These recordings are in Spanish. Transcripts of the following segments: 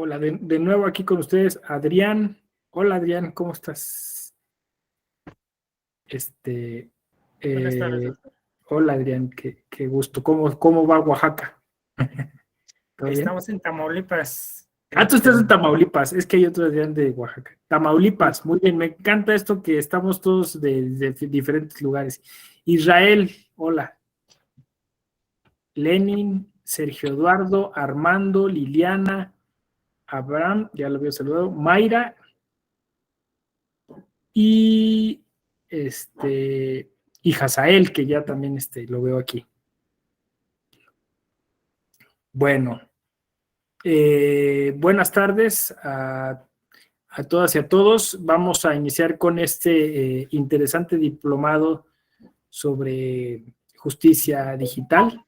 Hola, de nuevo aquí con ustedes, Adrián. Hola, Adrián, ¿cómo estás? Buenas tardes, doctor. Hola, Adrián, qué gusto. ¿Cómo va Oaxaca? ¿Todo bien? Estamos en Tamaulipas. Tú estás en Tamaulipas, es que hay otro Adrián de Oaxaca. Tamaulipas, muy bien, me encanta esto que estamos todos de diferentes lugares. Israel, hola. Lenin, Sergio Eduardo, Armando, Liliana, Abraham, ya lo había saludado, Mayra y y Hazael, que ya también lo veo aquí. Bueno, buenas tardes a todas y a todos. Vamos a iniciar con este interesante diplomado sobre justicia digital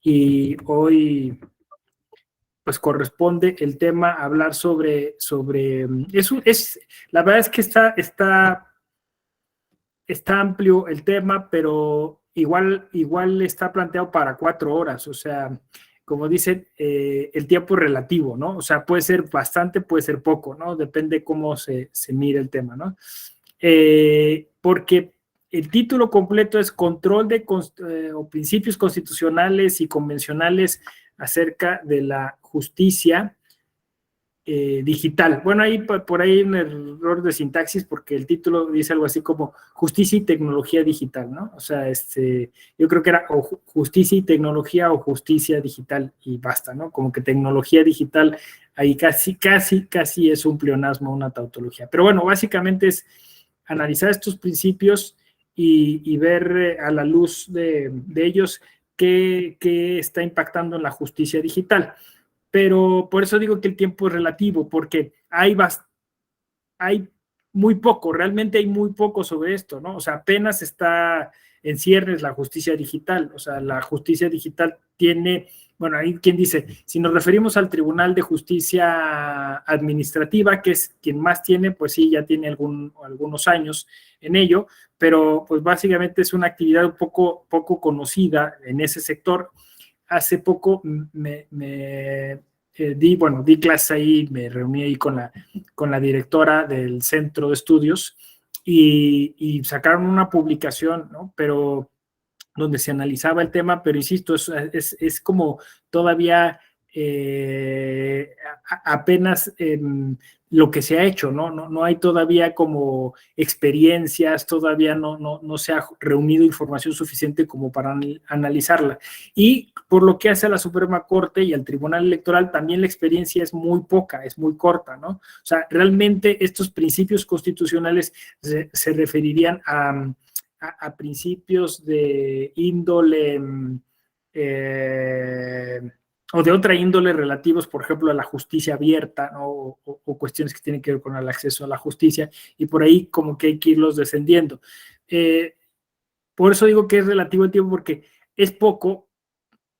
y hoy pues corresponde el tema hablar sobre la verdad es que está amplio el tema, pero igual está planteado para 4 horas, o sea, como dicen, el tiempo es relativo, ¿no? O sea, puede ser bastante, puede ser poco, ¿no? Depende cómo se mire el tema, ¿no? Porque el título completo es Control de o Principios Constitucionales y Convencionales acerca de la justicia digital. Bueno, por ahí hay un error de sintaxis porque el título dice algo así como Justicia y Tecnología Digital, ¿no? O sea, yo creo que era o Justicia y Tecnología o Justicia Digital y basta, ¿no? Como que tecnología digital ahí casi es un pleonasmo, una tautología. Pero bueno, básicamente es analizar estos principios y ver a la luz de ellos qué está impactando en la justicia digital. Pero por eso digo que el tiempo es relativo, porque hay muy poco, realmente hay muy poco sobre esto, ¿no? O sea, apenas está en ciernes la justicia digital, o sea, la justicia digital tiene, bueno, ahí quien dice, si nos referimos al Tribunal de Justicia Administrativa, que es quien más tiene, pues sí, ya tiene algunos años en ello, pero pues básicamente es una actividad un poco conocida en ese sector. Hace poco di clases ahí, me reuní ahí con la directora del centro de estudios y sacaron una publicación, ¿no? Pero donde se analizaba el tema, pero insisto, es como todavía apenas lo que se ha hecho, ¿no? No hay todavía como experiencias, todavía no se ha reunido información suficiente como para analizarla. Y por lo que hace a la Suprema Corte y al Tribunal Electoral, también la experiencia es muy poca, es muy corta, ¿no? O sea, realmente estos principios constitucionales se referirían a principios de índole o de otra índole relativos, por ejemplo, a la justicia abierta, ¿no? o cuestiones que tienen que ver con el acceso a la justicia, y por ahí como que hay que irlos descendiendo. Por eso digo que es relativo el tiempo, porque es poco,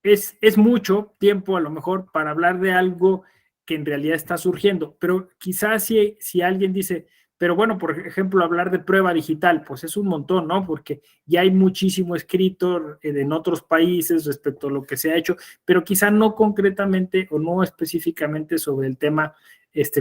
es mucho tiempo a lo mejor para hablar de algo que en realidad está surgiendo, pero quizás si alguien dice, pero bueno, por ejemplo, hablar de prueba digital, pues es un montón, ¿no? Porque ya hay muchísimo escrito en otros países respecto a lo que se ha hecho, pero quizá no concretamente o no específicamente sobre el tema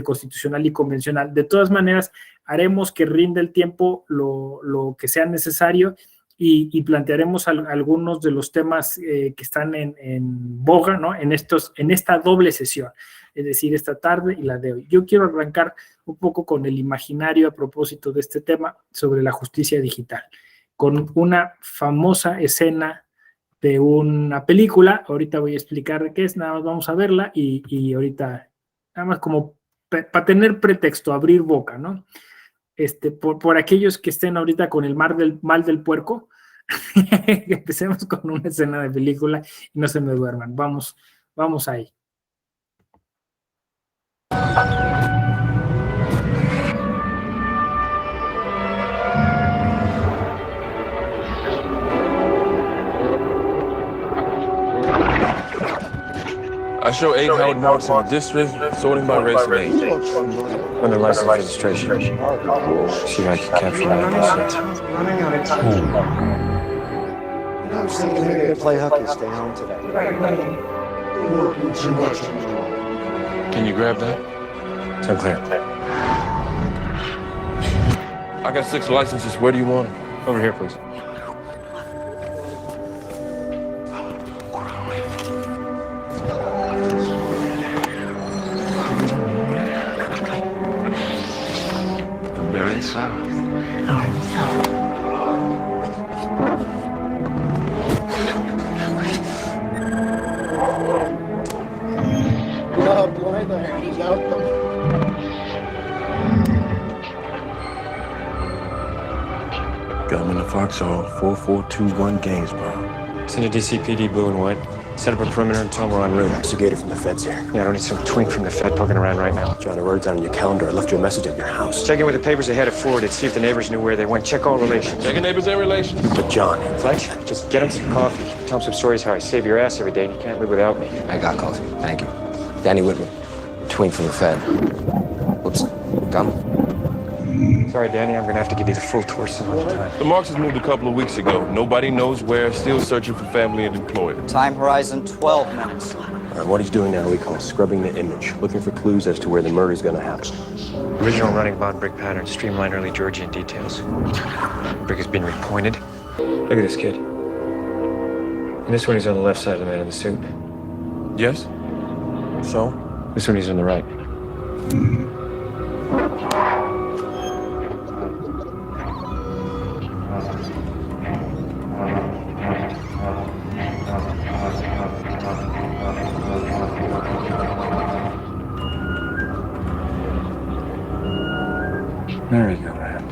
constitucional y convencional. De todas maneras, haremos que rinda el tiempo lo que sea necesario y plantearemos algunos de los temas que están en boga, ¿no? En esta doble sesión, es decir, esta tarde y la de hoy. Yo quiero arrancar un poco con el imaginario a propósito de este tema sobre la justicia digital, con una famosa escena de una película. Ahorita voy a explicar de qué es, nada más vamos a verla y ahorita, nada más como para tener pretexto, abrir boca, ¿no? Por aquellos que estén ahorita con el mal del puerco, empecemos con una escena de película y no se me duerman. Vamos ahí. I show Abe Howard Marks in the district, sorting by race and age. Under license registration. See if I can capture that bullshit. I was thinking maybe I'd play hooky, stay home today. Working too much tomorrow. Can you grab that? It's unclear. I got 6 licenses. Where do you want them? Over here, please. Very slow. Got him in the Foxhole, 4421 Gainsborough. Send a DCPD blue and white. Set up a perimeter and tell them we're en route. Investigator from the feds here. Yeah, I don't need some twink from the Fed poking around right now. Jot a word down on your calendar. I left you a message at your house. Check in with the papers ahead of forwarded. See if the neighbors knew where they went. Check all relations. Checking neighbors and relations. But John, Fletch, just get him some coffee. Tell him some stories how I save your ass every day and you can't live without me. I got coffee. Thank you. Danny Whitman, twink from the Fed. Whoops. Come. Sorry, Danny, I'm gonna have to give you the full tour some other time. The Marxes moved a couple of weeks ago. Nobody knows where. Still searching for family and employer. Time horizon 12 minutes. all right, what he's doing now we call scrubbing the image, looking for clues as to where the murder's gonna happen. Original running bond brick pattern, streamline early Georgian details. Brick has been repointed. Look at this kid. And this one he's on the left side of the man in the suit. Yes? So? This one he's on the right. There we go, man.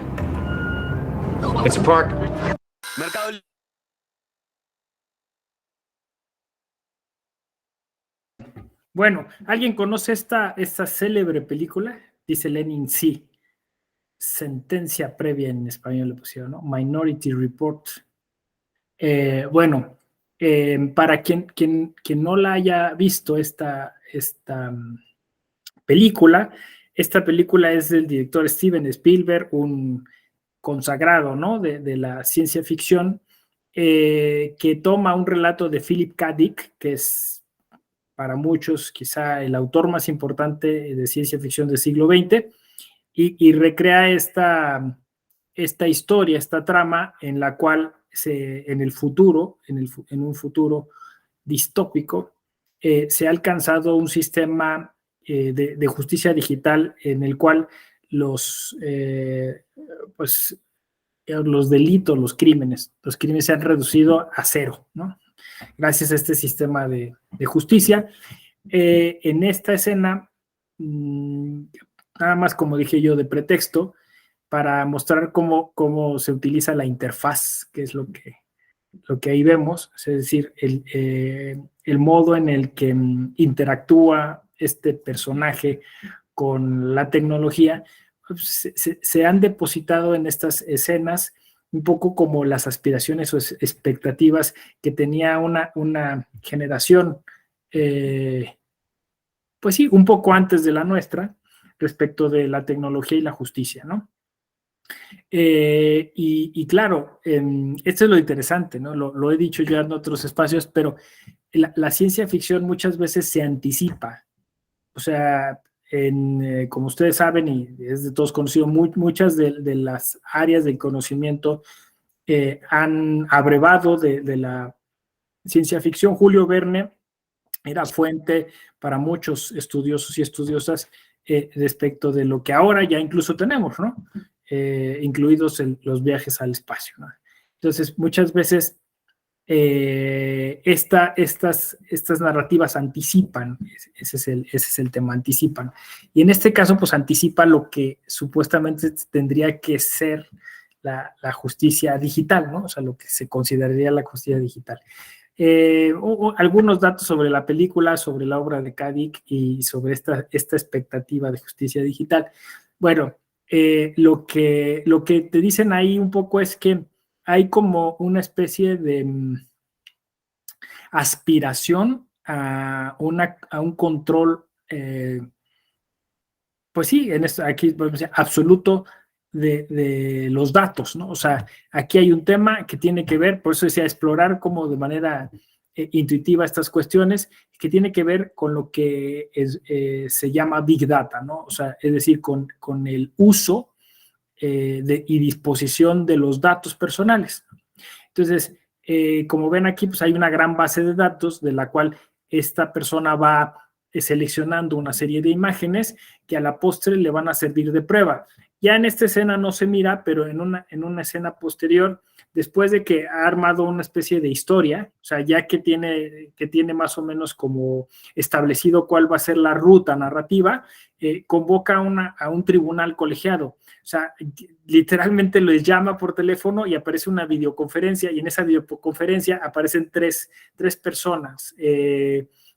It's a park. Bueno, ¿alguien conoce esta célebre película? Dice Lenin, sí. Sentencia previa en español le pusieron, ¿no? Minority Report. Bueno, para quien no la haya visto esta película, esta película es del director Steven Spielberg, un consagrado, ¿no? de la ciencia ficción, que toma un relato de Philip K. Dick, que es para muchos quizá el autor más importante de ciencia ficción del siglo XX, y recrea esta historia, esta trama en la cual en el futuro, en un futuro distópico, se ha alcanzado un sistema de justicia digital en el cual los delitos, los crímenes se han reducido a cero, ¿no? Gracias a este sistema de justicia. En esta escena, nada más como dije yo, de pretexto, para mostrar cómo se utiliza la interfaz, que es lo que ahí vemos, es decir, el modo en el que interactúa este personaje con la tecnología. Se han depositado en estas escenas un poco como las aspiraciones o expectativas que tenía una generación, pues sí, un poco antes de la nuestra, respecto de la tecnología y la justicia, ¿no? Y claro, esto es lo interesante, ¿no? Lo he dicho yo en otros espacios, pero la ciencia ficción muchas veces se anticipa. O sea, como ustedes saben, y es de todos conocido, muchas de las áreas del conocimiento han abrevado de la ciencia ficción. Julio Verne era fuente para muchos estudiosos y estudiosas respecto de lo que ahora ya incluso tenemos, ¿no? Incluidos los viajes al espacio, ¿no? Entonces, muchas veces estas narrativas anticipan, ese es el tema, anticipan. Y en este caso, pues anticipa lo que supuestamente tendría que ser la justicia digital, ¿no? O sea, lo que se consideraría la justicia digital. Algunos datos sobre la película, sobre la obra de K. Dick y sobre esta expectativa de justicia digital. Bueno, lo que te dicen ahí un poco es que hay como una especie de aspiración a un control, pues sí, aquí absoluto de los datos, ¿no? O sea, aquí hay un tema que tiene que ver, por eso decía, explorar como de manera intuitiva estas cuestiones, que tiene que ver con lo que se llama Big Data, ¿no? O sea, es decir, con el uso y disposición de los datos personales. Entonces, como ven aquí, pues hay una gran base de datos de la cual esta persona va seleccionando una serie de imágenes que a la postre le van a servir de prueba. Ya en esta escena no se mira, pero en una escena posterior, después de que ha armado una especie de historia, o sea, ya que tiene más o menos como establecido cuál va a ser la ruta narrativa, convoca a un tribunal colegiado. O sea, literalmente les llama por teléfono y aparece una videoconferencia, y en esa videoconferencia aparecen tres personas.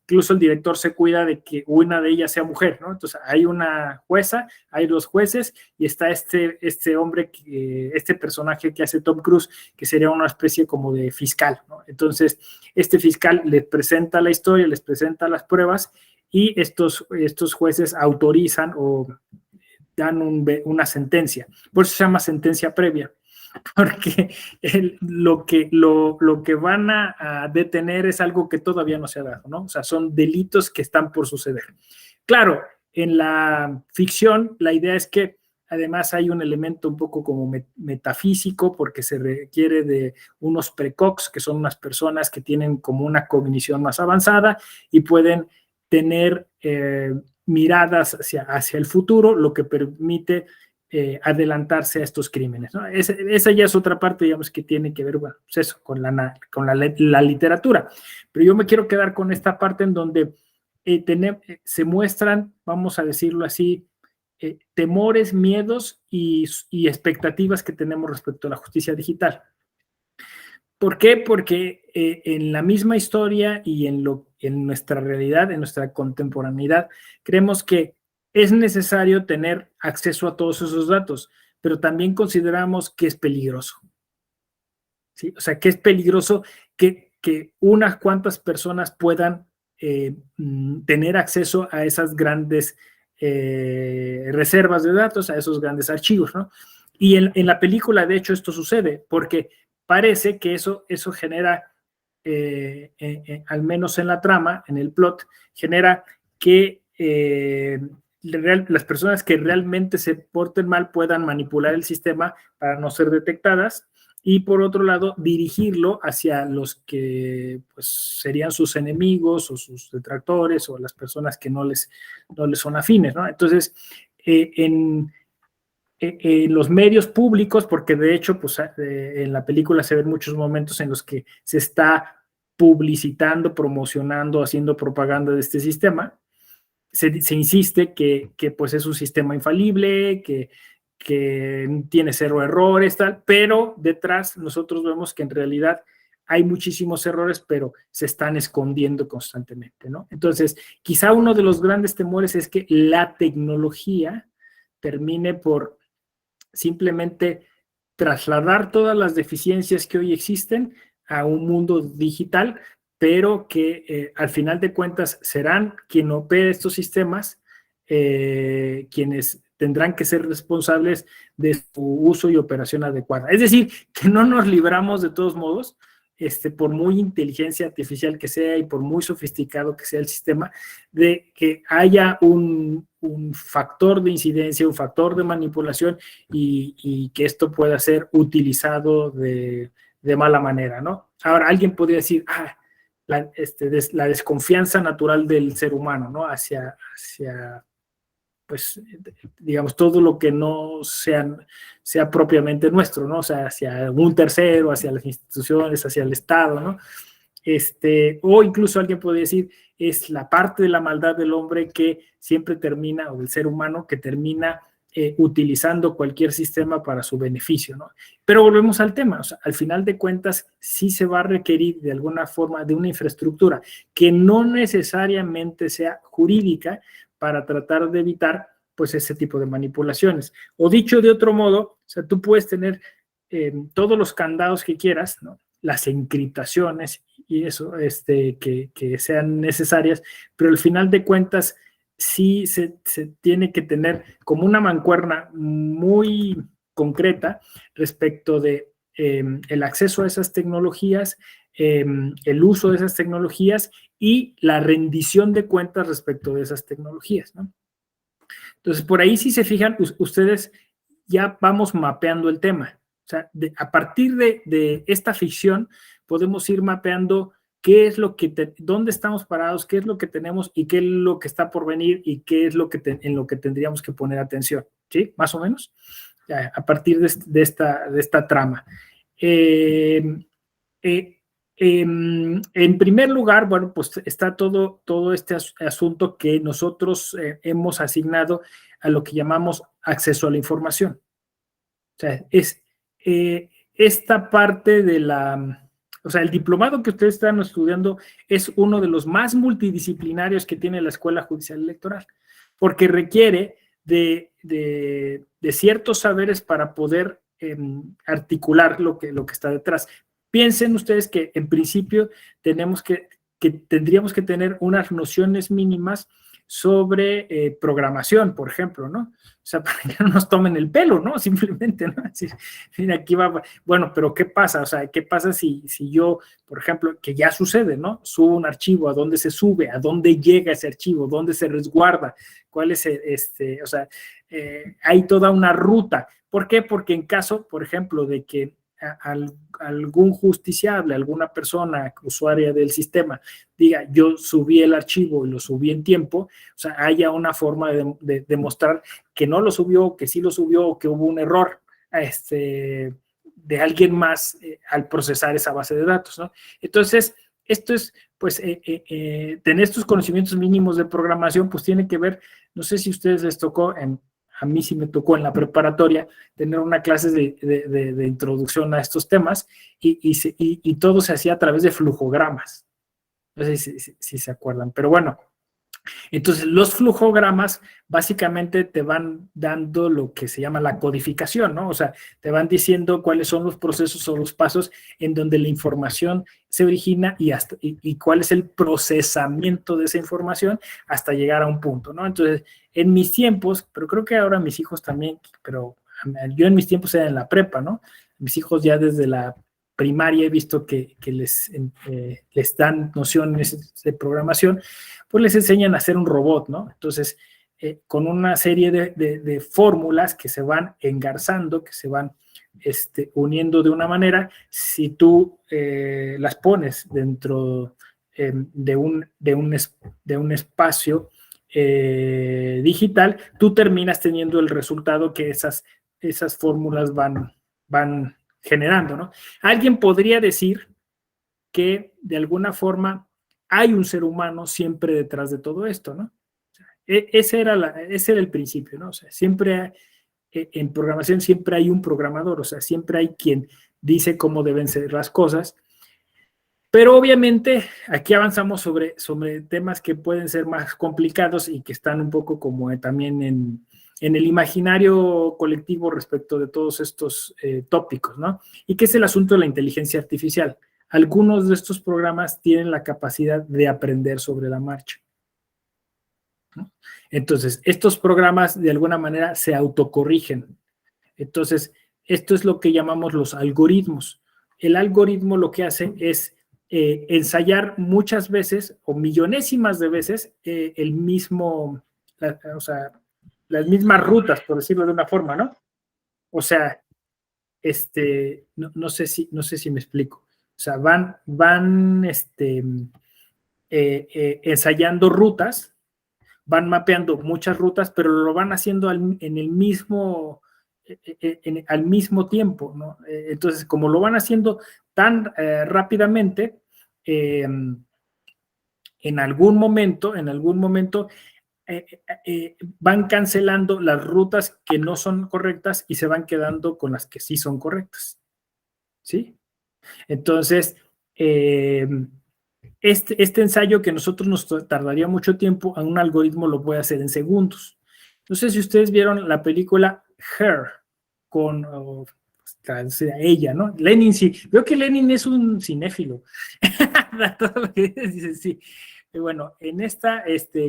Incluso el director se cuida de que una de ellas sea mujer, ¿no? Entonces hay una jueza, hay 2 jueces y está este hombre, este personaje que hace Tom Cruise, que sería una especie como de fiscal, ¿no? Entonces este fiscal les presenta la historia, les presenta las pruebas y estos jueces autorizan o dan una sentencia. Por eso se llama sentencia previa, porque lo que van a detener es algo que todavía no se ha dado, ¿no? O sea, son delitos que están por suceder. Claro, en la ficción la idea es que además hay un elemento un poco como metafísico, porque se requiere de unos precox, que son unas personas que tienen como una cognición más avanzada y pueden tener miradas hacia el futuro, lo que permite adelantarse a estos crímenes, ¿no? Esa ya es otra parte, digamos, que tiene que ver, bueno, pues eso, con la literatura. Pero yo me quiero quedar con esta parte en donde se muestran, vamos a decirlo así, temores, miedos y expectativas que tenemos respecto a la justicia digital. ¿Por qué? Porque en la misma historia y en nuestra realidad, en nuestra contemporaneidad, creemos que es necesario tener acceso a todos esos datos, pero también consideramos que es peligroso. ¿Sí? O sea, que es peligroso que unas cuantas personas puedan tener acceso a esas grandes reservas de datos, a esos grandes archivos, ¿no? Y en la película, de hecho, esto sucede, porque parece que eso genera, al menos en la trama, en el plot, genera que las personas que realmente se porten mal puedan manipular el sistema para no ser detectadas, y por otro lado dirigirlo hacia los que pues serían sus enemigos o sus detractores o las personas que no les son afines, ¿no? Entonces, en los medios públicos, porque de hecho pues en la película se ven muchos momentos en los que se está publicitando, promocionando, haciendo propaganda de este sistema. Se insiste que pues es un sistema infalible, que tiene 0 errores, tal, pero detrás nosotros vemos que en realidad hay muchísimos errores, pero se están escondiendo constantemente, ¿no? Entonces, quizá uno de los grandes temores es que la tecnología termine por simplemente trasladar todas las deficiencias que hoy existen a un mundo digital, pero que al final de cuentas serán quien opere estos sistemas, quienes tendrán que ser responsables de su uso y operación adecuada. Es decir, que no nos libramos de todos modos, por muy inteligencia artificial que sea y por muy sofisticado que sea el sistema, de que haya un factor de incidencia, un factor de manipulación y que esto pueda ser utilizado de mala manera, ¿no? Ahora, alguien podría decir, la desconfianza natural del ser humano, ¿no? Hacia pues, digamos, todo lo que no sea propiamente nuestro, ¿no? O sea, hacia un tercero, hacia las instituciones, hacia el Estado, ¿no? O incluso alguien puede decir, es la parte de la maldad del hombre que siempre termina, o del ser humano, que termina utilizando cualquier sistema para su beneficio, ¿no? Pero volvemos al tema, o sea, al final de cuentas sí se va a requerir de alguna forma de una infraestructura que no necesariamente sea jurídica para tratar de evitar pues ese tipo de manipulaciones. O dicho de otro modo, o sea, tú puedes tener todos los candados que quieras, ¿no? Las encriptaciones y eso que sean necesarias, pero al final de cuentas sí se tiene que tener como una mancuerna muy concreta respecto de el acceso a esas tecnologías, el uso de esas tecnologías y la rendición de cuentas respecto de esas tecnologías, ¿no? Entonces, por ahí, si se fijan, ustedes ya vamos mapeando el tema. O sea, a partir de esta ficción podemos ir mapeando qué es lo que dónde estamos parados, qué es lo que tenemos y qué es lo que está por venir y qué es lo que en lo que tendríamos que poner atención, ¿sí? Más o menos, a partir de esta trama. En primer lugar, bueno, pues está todo este asunto que nosotros hemos asignado a lo que llamamos acceso a la información. O sea, es esta parte de o sea, el diplomado que ustedes están estudiando es uno de los más multidisciplinarios que tiene la Escuela Judicial Electoral, porque requiere de ciertos saberes para poder articular lo que está detrás. Piensen ustedes que en principio tendríamos que tener unas nociones mínimas sobre programación, por ejemplo, ¿no? O sea, para que no nos tomen el pelo, ¿no? Simplemente, ¿no? Así, mira, aquí va, bueno, pero ¿qué pasa? O sea, ¿qué pasa si yo, por ejemplo, que ya sucede, ¿no? Subo un archivo, ¿a dónde se sube? ¿A dónde llega ese archivo? ¿Dónde se resguarda? ¿Cuál es o sea, hay toda una ruta. ¿Por qué? Porque en caso, por ejemplo, de que algún justiciable, alguna persona usuaria del sistema diga, yo subí el archivo y lo subí en tiempo, o sea, haya una forma de demostrar que no lo subió, que sí lo subió, o que hubo un error de alguien más al procesar esa base de datos, ¿no? Entonces, esto es, pues, tener estos conocimientos mínimos de programación, pues tiene que ver, no sé si a ustedes les tocó a mí sí me tocó en la preparatoria tener una clase de introducción a estos temas y todo se hacía a través de flujogramas. No sé si se acuerdan, pero bueno. Entonces, los flujogramas básicamente te van dando lo que se llama la codificación, ¿no? O sea, te van diciendo cuáles son los procesos o los pasos en donde la información se origina y cuál es el procesamiento de esa información hasta llegar a un punto, ¿no? Entonces, en mis tiempos, pero creo que ahora mis hijos también, pero yo en mis tiempos era en la prepa, ¿no? Mis hijos ya desde la primaria he visto que les dan nociones de programación, pues les enseñan a hacer un robot, ¿no? Entonces, con una serie de fórmulas que se van engarzando, que se van uniendo de una manera, si tú las pones dentro de un espacio digital, tú terminas teniendo el resultado que esas fórmulas van generando, ¿no? Alguien podría decir que de alguna forma hay un ser humano siempre detrás de todo esto, ¿no? Ese era el principio, ¿no? O sea, siempre en programación siempre hay un programador, o sea, siempre hay quien dice cómo deben ser las cosas, pero obviamente aquí avanzamos sobre temas que pueden ser más complicados y que están un poco como también en el imaginario colectivo respecto de todos estos tópicos, ¿no? Y que es el asunto de la inteligencia artificial. Algunos de estos programas tienen la capacidad de aprender sobre la marcha, ¿no? Entonces, estos programas de alguna manera se autocorrigen. Entonces, esto es lo que llamamos los algoritmos. El algoritmo lo que hace es ensayar muchas veces o millonésimas de veces o sea, las mismas rutas, por decirlo de una forma, ¿no? O sea, no sé si me explico. O sea, van ensayando rutas, van mapeando muchas rutas, pero lo van haciendo al mismo tiempo, ¿no? Entonces, como lo van haciendo tan rápidamente, en algún momento van cancelando las rutas que no son correctas y se van quedando con las que sí son correctas, ¿sí? Entonces, este ensayo que nosotros nos tardaría mucho tiempo, a un algoritmo lo puede hacer en segundos. No sé si ustedes vieron la película Her con ella, ¿no? Lenin, sí. Veo que Lenin es un cinéfilo. Todo lo que dice, sí. Y bueno, en esta,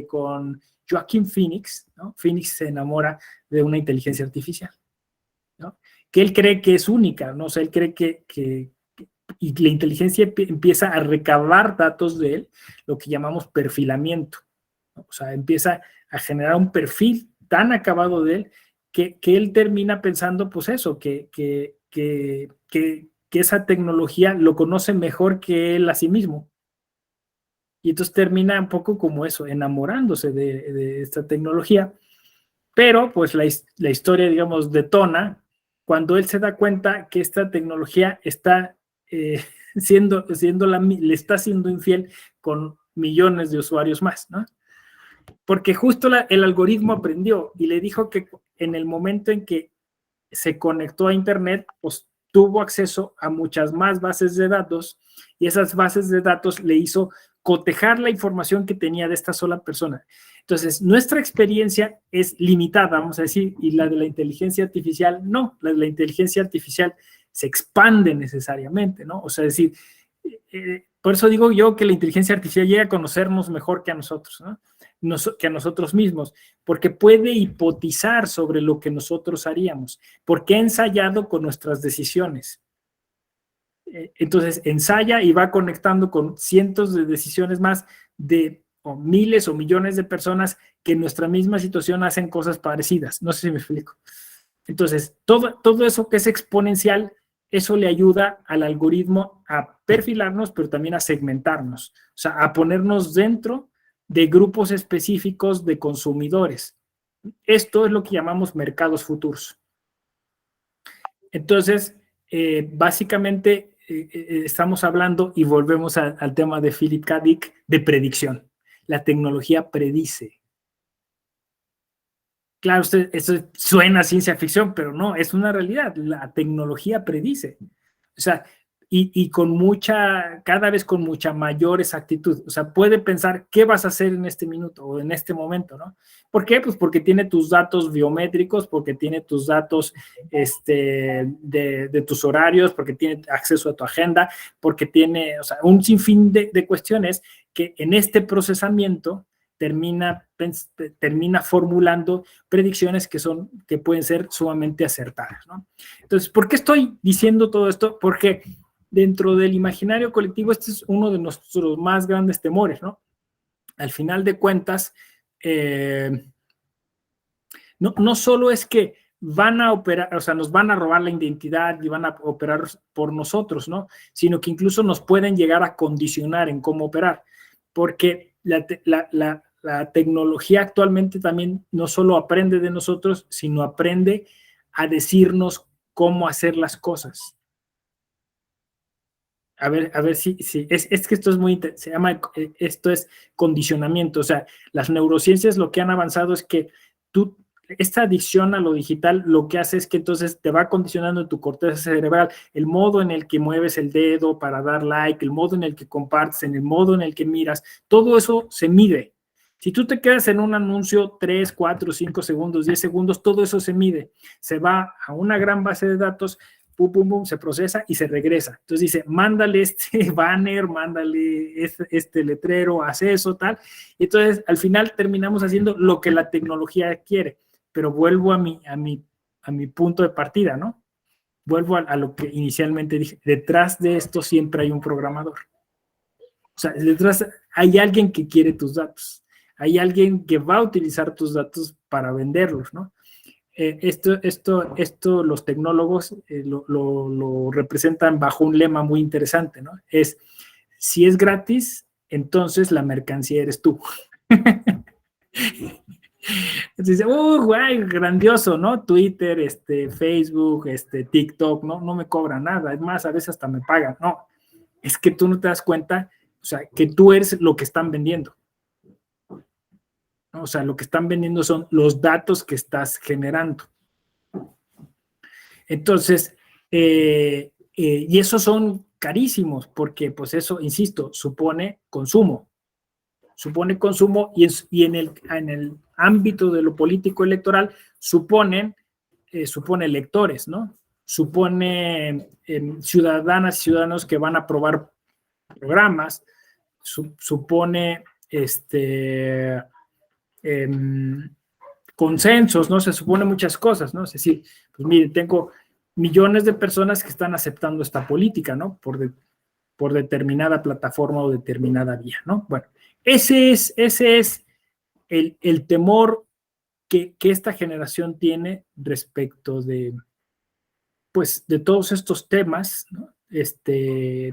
con Joaquin Phoenix, ¿no? Phoenix se enamora de una inteligencia artificial, ¿no? Que él cree que es única, ¿no? O sea, él cree que y la inteligencia empieza a recabar datos de él, lo que llamamos perfilamiento, ¿no? O sea, empieza a generar un perfil tan acabado de él que él termina pensando, pues eso, que esa tecnología lo conoce mejor que él a sí mismo. Y entonces termina un poco como eso, enamorándose de esta tecnología. Pero pues la historia, digamos, detona cuando él se da cuenta que esta tecnología está le está siendo infiel con millones de usuarios más, ¿no? Porque justo el algoritmo aprendió y le dijo que en el momento en que se conectó a Internet, pues tuvo acceso a muchas más bases de datos y esas bases de datos le hizo cotejar la información que tenía de esta sola persona. Entonces, nuestra experiencia es limitada, vamos a decir, y la de la inteligencia artificial no. La de la inteligencia artificial se expande necesariamente, ¿no? O sea, es decir, por eso digo yo que la inteligencia artificial llega a conocernos mejor que a nosotros, ¿no? Que a nosotros mismos, porque puede hipotizar sobre lo que nosotros haríamos, porque ha ensayado con nuestras decisiones. Entonces ensaya y va conectando con cientos de decisiones más o miles o millones de personas que en nuestra misma situación hacen cosas parecidas. No sé si me explico. Entonces, todo eso que es exponencial, eso le ayuda al algoritmo a perfilarnos, pero también a segmentarnos, o sea, a ponernos dentro de grupos específicos de consumidores. Esto es lo que llamamos mercados futuros. Entonces, básicamente estamos hablando, y volvemos al tema de Philip K. Dick, de predicción. La tecnología predice. Claro, esto suena a ciencia ficción, pero no, es una realidad. La tecnología predice. O sea, y cada vez con mucha mayor exactitud. O sea, puede pensar qué vas a hacer en este minuto o en este momento, ¿no? ¿Por qué? Pues porque tiene tus datos biométricos, porque tiene tus datos de tus horarios, porque tiene acceso a tu agenda, porque tiene, o sea, un sinfín de cuestiones que en este procesamiento termina formulando predicciones que pueden ser sumamente acertadas, ¿no? Entonces, ¿por qué estoy diciendo todo esto? Porque dentro del imaginario colectivo este es uno de nuestros más grandes temores, ¿no? Al final de cuentas, no solo es que van a operar, o sea, nos van a robar la identidad y van a operar por nosotros, ¿no? Sino que incluso nos pueden llegar a condicionar en cómo operar, porque la tecnología actualmente también no solo aprende de nosotros, sino aprende a decirnos cómo hacer las cosas. A ver si es que esto es muy, esto es condicionamiento. O sea, las neurociencias lo que han avanzado es que esta adicción a lo digital lo que hace es que entonces te va condicionando en tu corteza cerebral el modo en el que mueves el dedo para dar like, el modo en el que compartes, en el modo en el que miras, todo eso se mide. Si tú te quedas en un anuncio 3, 4, 5 segundos, 10 segundos, todo eso se mide. Se va a una gran base de datos, pum, pum, pum, se procesa y se regresa. Entonces dice, mándale este banner, mándale este letrero, haz eso, tal. Y entonces al final terminamos haciendo lo que la tecnología quiere. Pero vuelvo a mi punto de partida, ¿no? Vuelvo a lo que inicialmente dije. Detrás de esto siempre hay un programador. O sea, detrás hay alguien que quiere tus datos. Hay alguien que va a utilizar tus datos para venderlos, ¿no? Esto los tecnólogos lo representan bajo un lema muy interesante, ¿no? Es, si es gratis, entonces la mercancía eres tú. Entonces dice, guay, grandioso, ¿no? Twitter, Facebook, TikTok, no me cobran nada. Es más, a veces hasta me pagan. No, es que tú no te das cuenta, o sea, que tú eres lo que están vendiendo. O sea, lo que están vendiendo son los datos que estás generando. Entonces, y esos son carísimos porque, pues eso, insisto, supone consumo. Supone consumo y en el ámbito de lo político electoral supone electores, ¿no? Supone ciudadanas y ciudadanos que van a aprobar programas, supone consensos, ¿no? Se supone muchas cosas, ¿no? Es decir, pues mire, tengo millones de personas que están aceptando esta política, ¿no? Por determinada plataforma o determinada vía, ¿no? Bueno, ese es el temor que esta generación tiene respecto de, pues, de todos estos temas, ¿no?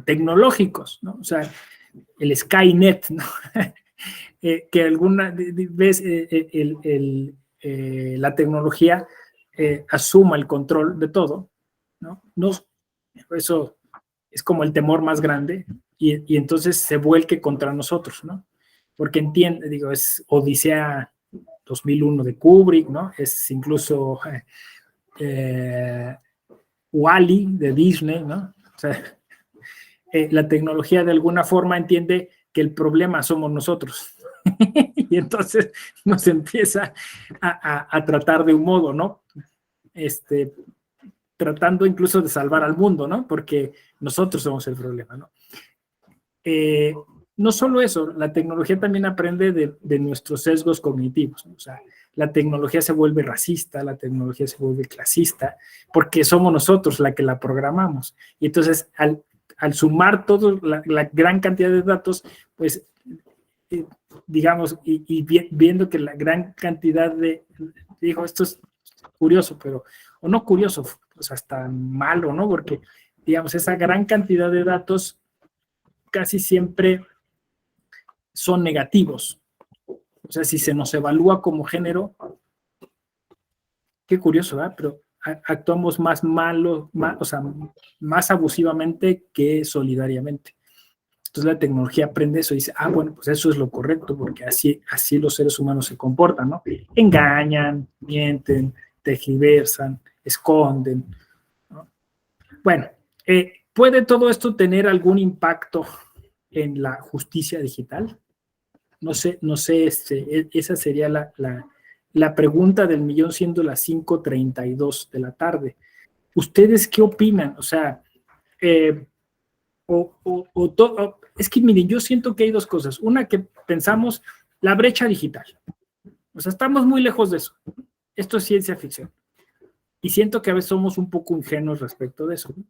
Tecnológicos, ¿no? O sea, el Skynet, ¿no? Que alguna vez la tecnología asuma el control de todo, ¿no? Eso es como el temor más grande y entonces se vuelque contra nosotros, ¿no? Porque entiende, digo, es Odisea 2001 de Kubrick, ¿no? Es incluso Wall-E de Disney, ¿no? O sea, la tecnología de alguna forma entiende que el problema somos nosotros. Y entonces nos empieza a tratar de un modo, ¿no? Tratando incluso de salvar al mundo, ¿no? Porque nosotros somos el problema, ¿no? No solo eso, la tecnología también aprende de nuestros sesgos cognitivos, ¿no? O sea, la tecnología se vuelve racista, la tecnología se vuelve clasista, porque somos nosotros la que la programamos. Y entonces, al sumar toda la gran cantidad de datos, pues, digamos, y viendo que la gran cantidad digo, esto es curioso, pero, o no curioso, pues hasta malo, ¿no? Porque, digamos, esa gran cantidad de datos casi siempre son negativos. O sea, si se nos evalúa como género, qué curioso, ¿verdad? Pero actuamos más malo, o sea, más abusivamente que solidariamente. Entonces la tecnología aprende eso y dice, bueno, pues eso es lo correcto, porque así los seres humanos se comportan, ¿no? Engañan, mienten, tergiversan, esconden, ¿no? Bueno, ¿puede todo esto tener algún impacto en la justicia digital? No sé, esa sería la pregunta del millón, siendo las 5:32 de la tarde. ¿Ustedes qué opinan? O sea, es que miren, yo siento que hay dos cosas. Una, que pensamos la brecha digital. O sea, estamos muy lejos de eso. Esto es ciencia ficción. Y siento que a veces somos un poco ingenuos respecto de eso, ¿no?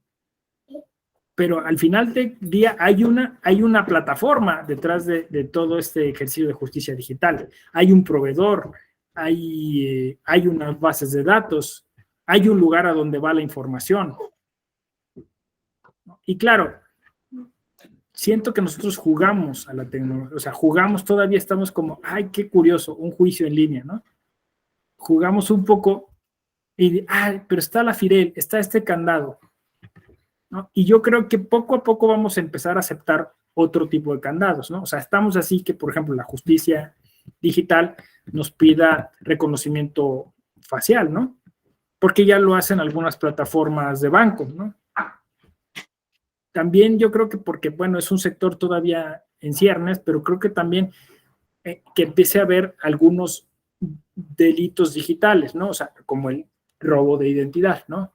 Pero al final del día hay una plataforma detrás de todo este ejercicio de justicia digital. Hay un proveedor, hay unas bases de datos, hay un lugar a donde va la información. Y claro, siento que nosotros jugamos a la tecnología, o sea, todavía estamos como, ay, qué curioso, un juicio en línea, ¿no? Jugamos un poco y, pero está la FIREL, está este candado, ¿no? Y yo creo que poco a poco vamos a empezar a aceptar otro tipo de candados, ¿no? O sea, estamos así que, por ejemplo, la justicia digital nos pida reconocimiento facial, ¿no? Porque ya lo hacen algunas plataformas de bancos, ¿no? También yo creo que porque, bueno, es un sector todavía en ciernes, pero creo que también que empiece a haber algunos delitos digitales, ¿no? O sea, como el robo de identidad, ¿no?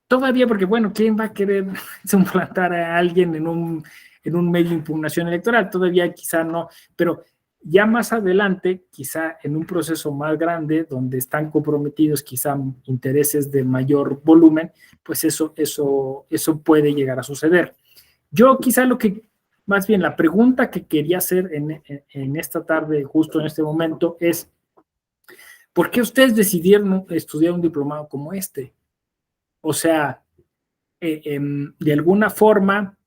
Todavía porque, bueno, ¿quién va a querer suplantar a alguien en un medio de impugnación electoral? Todavía quizá no, pero ya más adelante, quizá en un proceso más grande, donde están comprometidos quizá intereses de mayor volumen, pues eso puede llegar a suceder. Yo quizá más bien la pregunta que quería hacer en esta tarde, justo en este momento, es ¿por qué ustedes decidieron estudiar un diplomado como este? O sea, de alguna forma,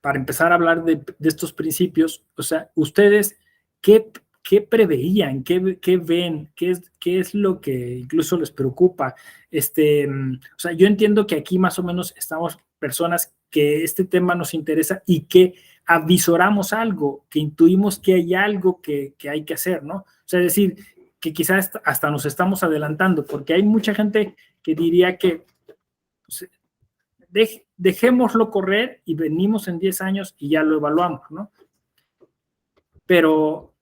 para empezar a hablar de estos principios, o sea, ustedes, ¿qué preveían? ¿Qué ven? ¿Qué es lo que incluso les preocupa? O sea, yo entiendo que aquí más o menos estamos personas que este tema nos interesa y que avisoramos algo, que intuimos que hay algo que hay que hacer, ¿no? O sea, es decir, que quizás hasta nos estamos adelantando, porque hay mucha gente que diría que pues, dejémoslo correr y venimos en 10 años y ya lo evaluamos, ¿no? Pero,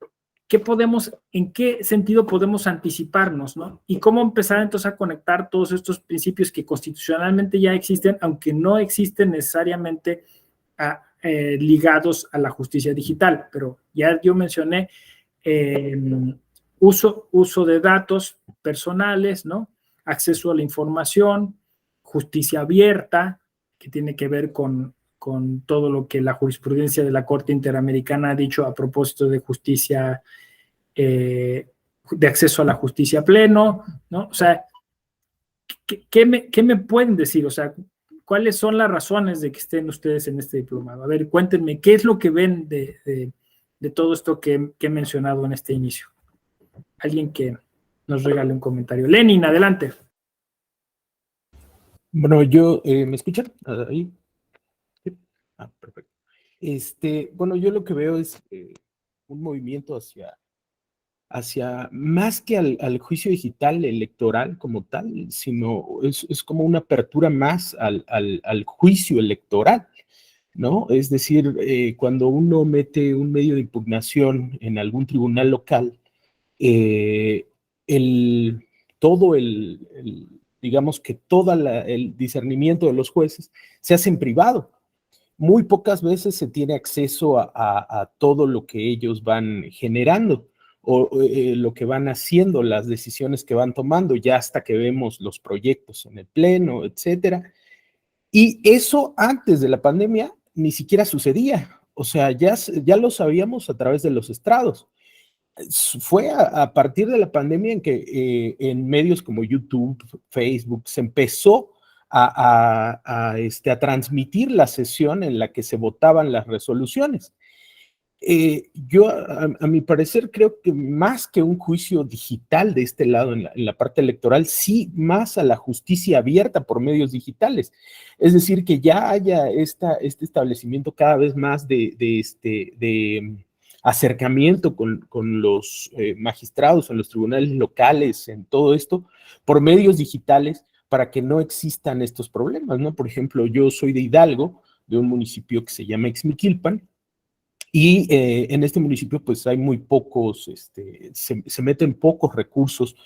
¿en qué sentido podemos anticiparnos, ¿no? Y cómo empezar entonces a conectar todos estos principios que constitucionalmente ya existen, aunque no existen necesariamente ligados a la justicia digital. Pero ya yo mencioné uso de datos personales, ¿no? acceso a la información, justicia abierta, que tiene que ver con todo lo que la jurisprudencia de la Corte Interamericana ha dicho a propósito de justicia, de acceso a la justicia pleno, ¿no? O sea, ¿qué me pueden decir? O sea, ¿cuáles son las razones de que estén ustedes en este diplomado? A ver, cuéntenme, ¿qué es lo que ven de todo esto que he mencionado en este inicio? Alguien que nos regale un comentario. Lenin, adelante. Bueno, ¿me escuchan? Ahí. Sí. Perfecto. Bueno, yo lo que veo es un movimiento hacia más que al juicio digital electoral como tal, sino es como una apertura más al juicio electoral, ¿no? Es decir, cuando uno mete un medio de impugnación en algún tribunal local, digamos que todo el discernimiento de los jueces se hace en privado. Muy pocas veces se tiene acceso a todo lo que ellos van generando o lo que van haciendo, las decisiones que van tomando, ya hasta que vemos los proyectos en el pleno, etcétera. Y eso antes de la pandemia ni siquiera sucedía. O sea, ya lo sabíamos a través de los estrados. Fue a partir de la pandemia en que en medios como YouTube, Facebook, se empezó a transmitir la sesión en la que se votaban las resoluciones. Yo, a mi parecer, creo que más que un juicio digital de este lado en la parte electoral, sí más a la justicia abierta por medios digitales. Es decir, que ya haya este establecimiento cada vez más de acercamiento con los magistrados en los tribunales locales, en todo esto, por medios digitales, para que no existan estos problemas, ¿no? Por ejemplo, yo soy de Hidalgo, de un municipio que se llama Ixmiquilpan, y en este municipio pues hay muy pocos, se meten pocos recursos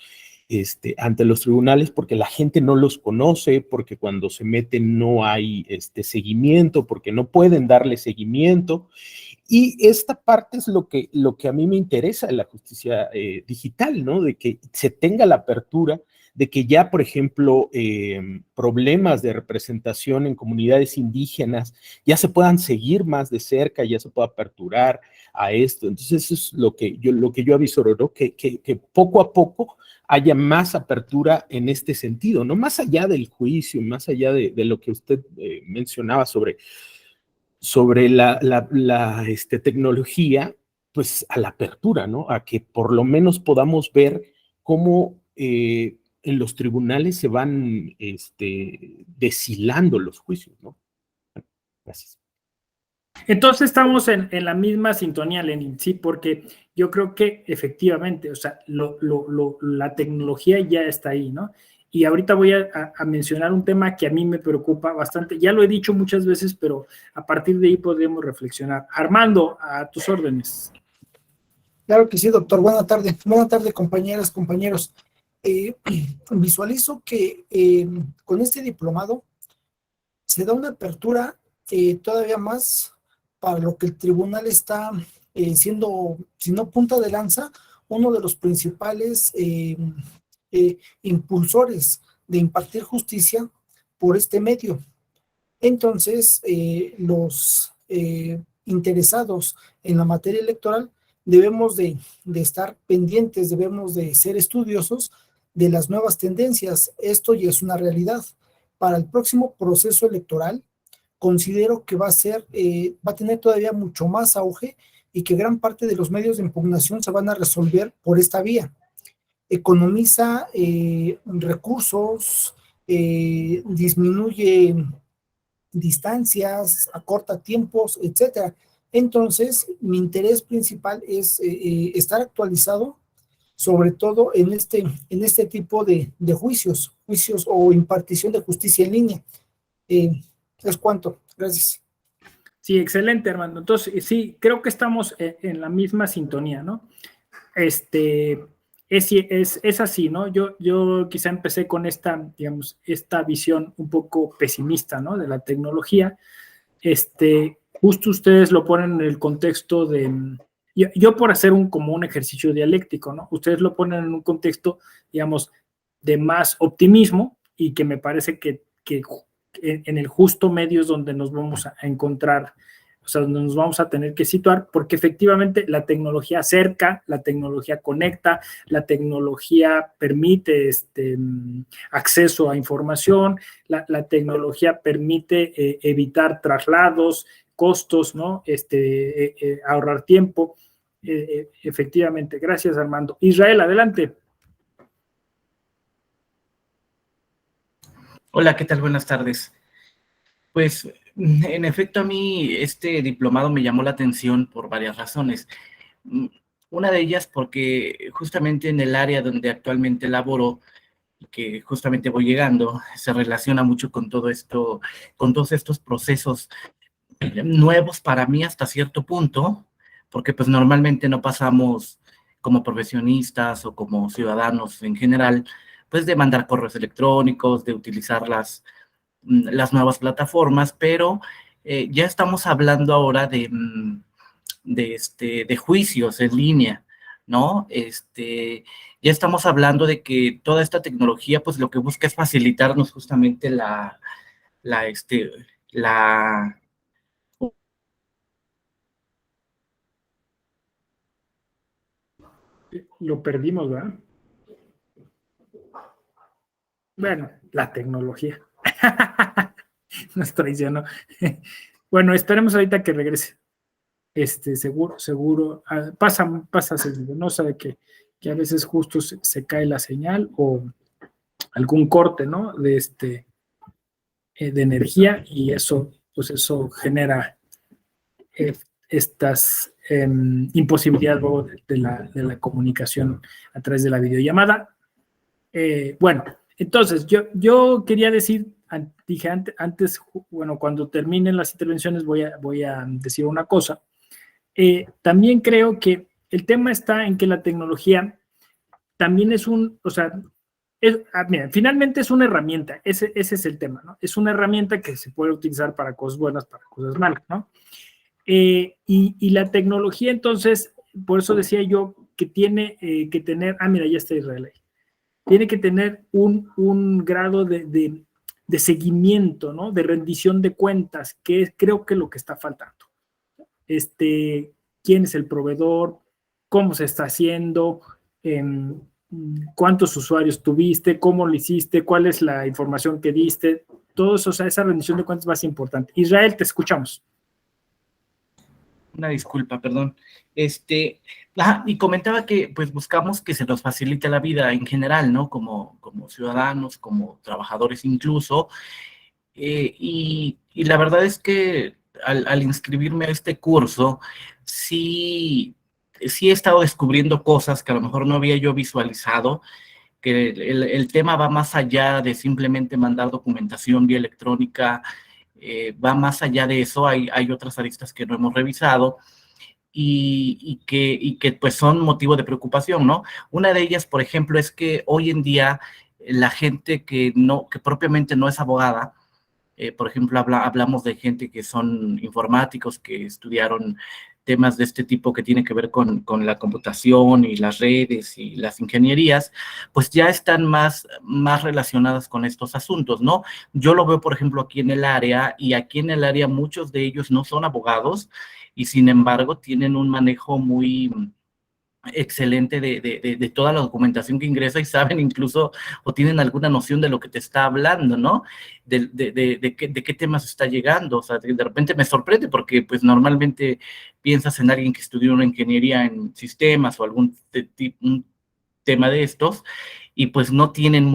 ante los tribunales porque la gente no los conoce, porque cuando se meten no hay seguimiento, porque no pueden darle seguimiento. Y esta parte es lo que a mí me interesa de la justicia digital, ¿no? De que se tenga la apertura, de que ya, por ejemplo, problemas de representación en comunidades indígenas ya se puedan seguir más de cerca, ya se pueda aperturar a esto. Entonces, eso es lo que yo avisoro, ¿no? Que poco a poco haya más apertura en este sentido, ¿no? Más allá del juicio, más allá de lo que usted mencionaba sobre la tecnología, pues a la apertura, ¿no? A que por lo menos podamos ver cómo en los tribunales se van deshilando los juicios, ¿no? Gracias. Entonces estamos en la misma sintonía, Lenin, sí, porque yo creo que efectivamente, o sea, la tecnología ya está ahí, ¿no? Y ahorita voy a mencionar un tema que a mí me preocupa bastante. Ya lo he dicho muchas veces, pero a partir de ahí podemos reflexionar. Armando, a tus órdenes. Claro que sí, doctor. Buenas tardes. Buenas tardes, compañeras, compañeros. Visualizo que con este diplomado se da una apertura todavía más para lo que el tribunal está siendo, si no punta de lanza, uno de los principales impulsores de impartir justicia por este medio. Entonces, los interesados en la materia electoral debemos de estar pendientes, debemos de ser estudiosos de las nuevas tendencias. Esto ya es una realidad. Para el próximo proceso electoral, considero que va a tener todavía mucho más auge y que gran parte de los medios de impugnación se van a resolver por esta vía. Economiza recursos, disminuye distancias, acorta tiempos, etcétera. Entonces, mi interés principal es estar actualizado, sobre todo en este tipo de juicios o impartición de justicia en línea. Es cuanto. Gracias. Sí, excelente, Armando. Entonces, sí, creo que estamos en la misma sintonía, ¿no? Es así, ¿no? Yo quizá empecé con esta visión un poco pesimista, ¿no? De la tecnología. Justo ustedes lo ponen en el contexto de... Yo por hacer como un ejercicio dialéctico, ¿no? Ustedes lo ponen en un contexto, digamos, de más optimismo y que me parece que en el justo medio es donde nos vamos a encontrar, o sea, donde nos vamos a tener que situar, porque efectivamente la tecnología acerca, la tecnología conecta, la tecnología permite acceso a información, la tecnología permite evitar traslados, costos, ¿no? Ahorrar tiempo. Efectivamente. Gracias, Armando. Israel, adelante. Hola, ¿qué tal? Buenas tardes. Pues, en efecto, a mí este diplomado me llamó la atención por varias razones. Una de ellas porque justamente en el área donde actualmente laboro, que justamente voy llegando, se relaciona mucho con todo esto, con todos estos procesos nuevos para mí hasta cierto punto, porque pues normalmente no pasamos como profesionistas o como ciudadanos en general, pues de mandar correos electrónicos, de utilizar las nuevas plataformas, pero ya estamos hablando ahora de juicios en línea, ¿no? Ya estamos hablando de que toda esta tecnología, pues lo que busca es facilitarnos justamente la Lo perdimos, ¿verdad? Bueno, la tecnología. Nos traicionó. Bueno, esperemos ahorita que regrese. Seguro. Pasa seguido, ¿no? Sabe que a veces justo se cae la señal o algún corte, ¿no? De energía, y eso, pues eso genera estas imposibilidades luego de la comunicación a través de la videollamada. Bueno, entonces yo quería decir, dije antes, bueno, cuando terminen las intervenciones voy a decir una cosa. También creo que el tema está en que la tecnología también es mira, finalmente es una herramienta, ese es el tema, ¿no? Es una herramienta que se puede utilizar para cosas buenas, para cosas malas, ¿no? Y la tecnología, entonces, por eso decía yo que tiene que tener, mira, ya está Israel ahí, tiene que tener un grado de seguimiento, ¿no? De rendición de cuentas, que es creo que lo que está faltando. ¿Quién es el proveedor? ¿Cómo se está haciendo? ¿Cuántos usuarios tuviste? ¿Cómo lo hiciste? ¿Cuál es la información que diste? Todo eso, o sea, esa rendición de cuentas es más importante. Israel, te escuchamos. Una disculpa, perdón. Y comentaba que pues buscamos que se nos facilite la vida en general, ¿no? Como ciudadanos, como trabajadores incluso. Y la verdad es que al inscribirme a este curso, sí he estado descubriendo cosas que a lo mejor no había yo visualizado, que el tema va más allá de simplemente mandar documentación vía electrónica, va más allá de eso, hay otras aristas que no hemos revisado y que pues son motivo de preocupación, ¿no? Una de ellas, por ejemplo, es que hoy en día la gente que propiamente no es abogada, por ejemplo, hablamos de gente que son informáticos, que estudiaron temas de este tipo que tienen que ver con la computación y las redes y las ingenierías, pues ya están más relacionadas con estos asuntos, ¿no? Yo lo veo, por ejemplo, aquí en el área, y aquí en el área muchos de ellos no son abogados y sin embargo tienen un manejo muy excelente de toda la documentación que ingresa y saben incluso o tienen alguna noción de lo que te está hablando, ¿no? De qué temas está llegando. O sea, de repente me sorprende porque pues normalmente piensas en alguien que estudió una ingeniería en sistemas o algún un tema de estos y pues no tienen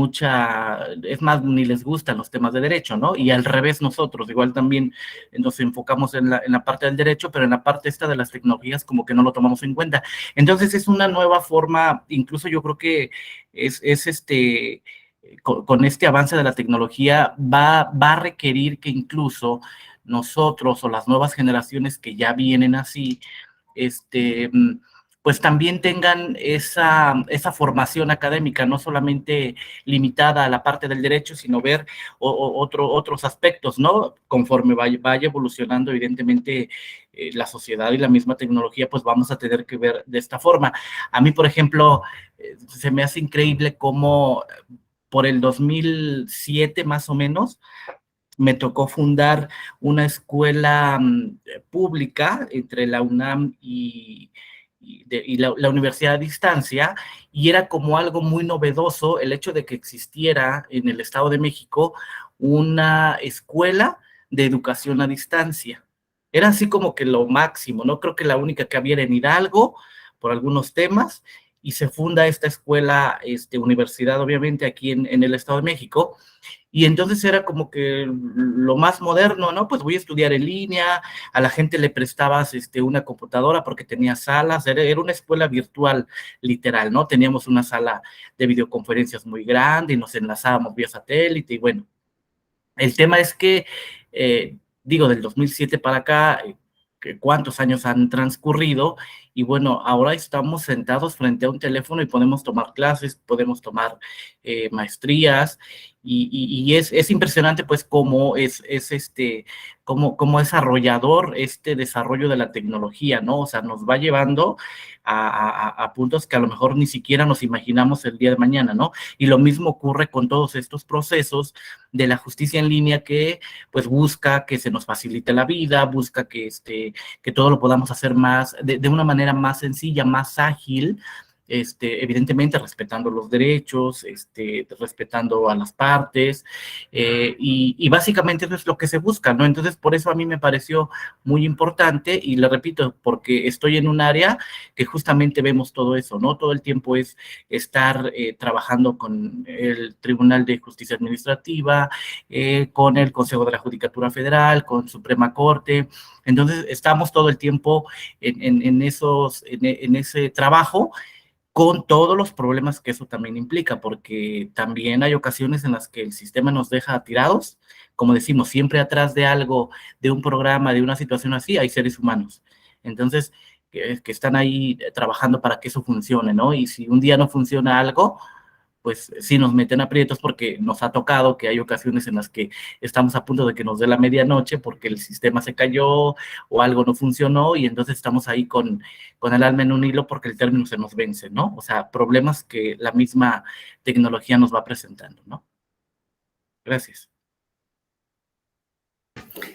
es más, ni les gustan los temas de derecho, ¿no? Y al revés nosotros, igual también nos enfocamos en la parte del derecho, pero en la parte esta de las tecnologías como que no lo tomamos en cuenta. Entonces es una nueva forma, incluso yo creo que con este avance de la tecnología va a requerir que incluso nosotros o las nuevas generaciones que ya vienen así, pues también tengan esa formación académica, no solamente limitada a la parte del derecho, sino ver otros aspectos, ¿no? Conforme vaya evolucionando, evidentemente, la sociedad y la misma tecnología, pues vamos a tener que ver de esta forma. A mí, por ejemplo, se me hace increíble cómo por el 2007 más o menos, me tocó fundar una escuela pública entre la UNAM y la universidad a distancia, y era como algo muy novedoso el hecho de que existiera en el Estado de México una escuela de educación a distancia. Era así como que lo máximo, ¿no? Creo que la única que había era en Hidalgo, por algunos temas, y se funda esta escuela, universidad, obviamente, aquí en el Estado de México, y entonces era como que lo más moderno, ¿no? Pues voy a estudiar en línea, a la gente le prestabas una computadora porque tenía salas, era una escuela virtual, literal, ¿no? Teníamos una sala de videoconferencias muy grande y nos enlazábamos vía satélite, y bueno, el tema es que, digo, del 2007 para acá, cuántos años han transcurrido, y bueno, ahora estamos sentados frente a un teléfono y podemos tomar clases, podemos tomar maestrías, y es impresionante pues cómo cómo es arrollador este desarrollo de la tecnología, ¿no? O sea, nos va llevando a puntos que a lo mejor ni siquiera nos imaginamos el día de mañana, ¿no? Y lo mismo ocurre con todos estos procesos de la justicia en línea que pues busca que se nos facilite la vida, busca que todo lo podamos hacer más, de una manera más sencilla, más ágil, evidentemente respetando los derechos, respetando a las partes, y básicamente eso es lo que se busca, ¿no? Entonces, por eso a mí me pareció muy importante, y le repito, porque estoy en un área que justamente vemos todo eso, ¿no? Todo el tiempo es estar trabajando con el Tribunal de Justicia Administrativa, con el Consejo de la Judicatura Federal, con Suprema Corte. Entonces, estamos todo el tiempo en ese trabajo, con todos los problemas que eso también implica, porque también hay ocasiones en las que el sistema nos deja tirados. Como decimos, siempre atrás de algo, de un programa, de una situación así, hay seres humanos. Entonces, que están ahí trabajando para que eso funcione, ¿no? Y si un día no funciona algo, pues sí nos meten aprietos, porque nos ha tocado que hay ocasiones en las que estamos a punto de que nos dé la medianoche porque el sistema se cayó o algo no funcionó, y entonces estamos ahí con el alma en un hilo porque el término se nos vence, ¿no? O sea, problemas que la misma tecnología nos va presentando, ¿no? Gracias.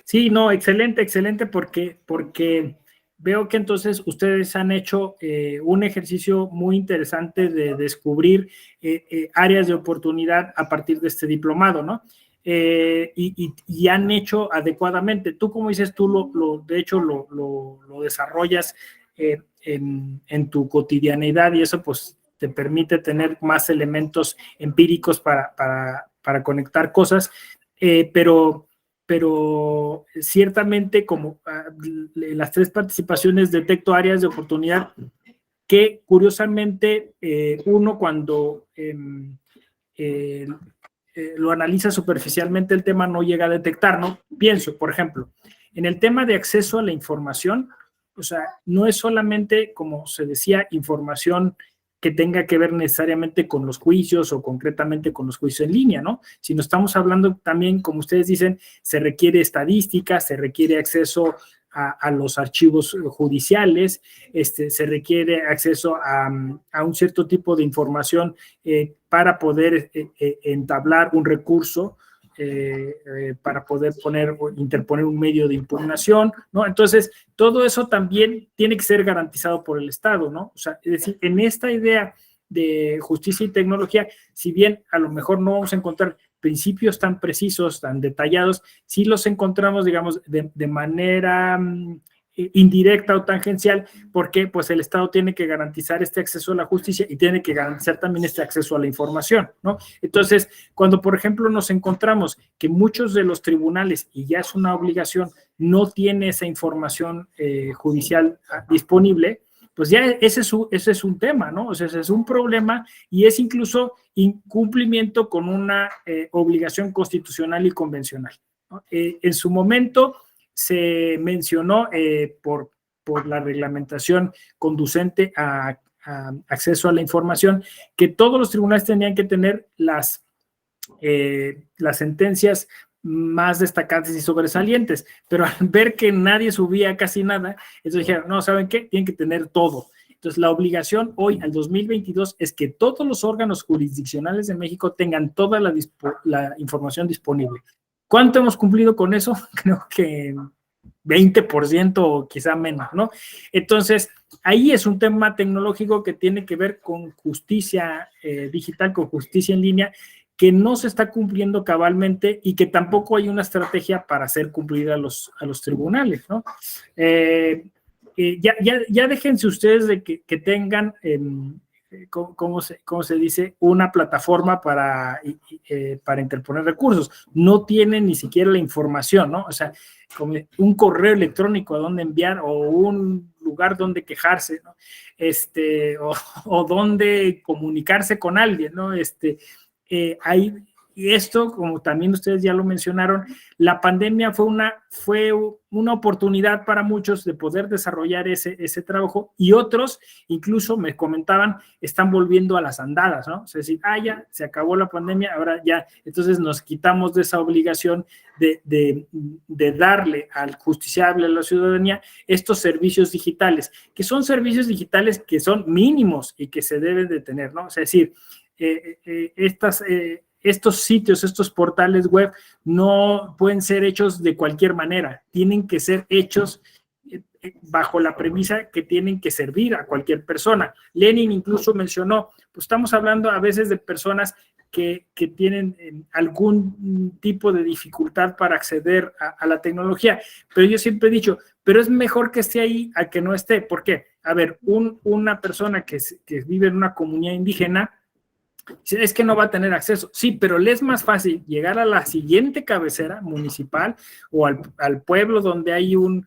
Sí, no, excelente, excelente, porque veo que entonces ustedes han hecho un ejercicio muy interesante de descubrir áreas de oportunidad a partir de este diplomado, ¿no? Y han hecho adecuadamente. Tú, como dices, tú de hecho lo desarrollas en tu cotidianeidad, y eso pues te permite tener más elementos empíricos para conectar cosas, pero ciertamente, como las tres participaciones, detecto áreas de oportunidad que curiosamente uno, cuando lo analiza superficialmente el tema, no llega a detectar, ¿no? Pienso, por ejemplo, en el tema de acceso a la información, o sea, no es solamente, como se decía, información que tenga que ver necesariamente con los juicios o concretamente con los juicios en línea, ¿no? Sino estamos hablando también, como ustedes dicen, se requiere estadística, se requiere acceso a los archivos judiciales, se requiere acceso a un cierto tipo de información para poder entablar un recurso, para poder interponer un medio de impugnación, ¿no? Entonces, todo eso también tiene que ser garantizado por el Estado, ¿no? O sea, es decir, en esta idea de justicia y tecnología, si bien a lo mejor no vamos a encontrar principios tan precisos, tan detallados, sí los encontramos, digamos, de manera indirecta o tangencial, porque pues el Estado tiene que garantizar este acceso a la justicia y tiene que garantizar también este acceso a la información, ¿no? Entonces, cuando por ejemplo nos encontramos que muchos de los tribunales, y ya es una obligación, no tiene esa información judicial disponible, pues ya ese es un tema, ¿no? O sea, ese es un problema, y es incluso incumplimiento con una obligación constitucional y convencional, ¿no? En su momento se mencionó por la reglamentación conducente a acceso a la información, que todos los tribunales tenían que tener las sentencias más destacadas y sobresalientes, pero al ver que nadie subía casi nada, entonces dijeron, no, ¿saben qué? Tienen que tener todo. Entonces Entonces, la obligación hoy, al 2022, es que todos los órganos jurisdiccionales de México tengan toda la información disponible. ¿Cuánto hemos cumplido con eso? Creo que 20% o quizá menos, ¿no? Entonces, ahí es un tema tecnológico que tiene que ver con justicia digital, con justicia en línea, que no se está cumpliendo cabalmente y que tampoco hay una estrategia para hacer cumplir a los tribunales, ¿no? Ya déjense ustedes de que tengan, ¿cómo se dice? Una plataforma para interponer recursos. No tienen ni siquiera la información, ¿no? O sea, como un correo electrónico a dónde enviar o un lugar donde quejarse, ¿no? O donde comunicarse con alguien, ¿no? Y esto, como también ustedes ya lo mencionaron, la pandemia fue una oportunidad para muchos de poder desarrollar ese trabajo, y otros, incluso me comentaban, están volviendo a las andadas, ¿no? Es decir, ya se acabó la pandemia, ahora ya, entonces nos quitamos de esa obligación de darle al justiciable, a la ciudadanía, estos servicios digitales, que son servicios digitales que son mínimos y que se deben de tener, ¿no? Es decir, estos sitios, estos portales web no pueden ser hechos de cualquier manera, tienen que ser hechos bajo la premisa que tienen que servir a cualquier persona. Lenin incluso mencionó, pues estamos hablando a veces de personas que tienen algún tipo de dificultad para acceder a la tecnología, pero yo siempre he dicho, pero es mejor que esté ahí a que no esté. ¿Por qué? A ver, una persona que vive en una comunidad indígena, es que no va a tener acceso. Sí, pero le es más fácil llegar a la siguiente cabecera municipal o al pueblo donde hay un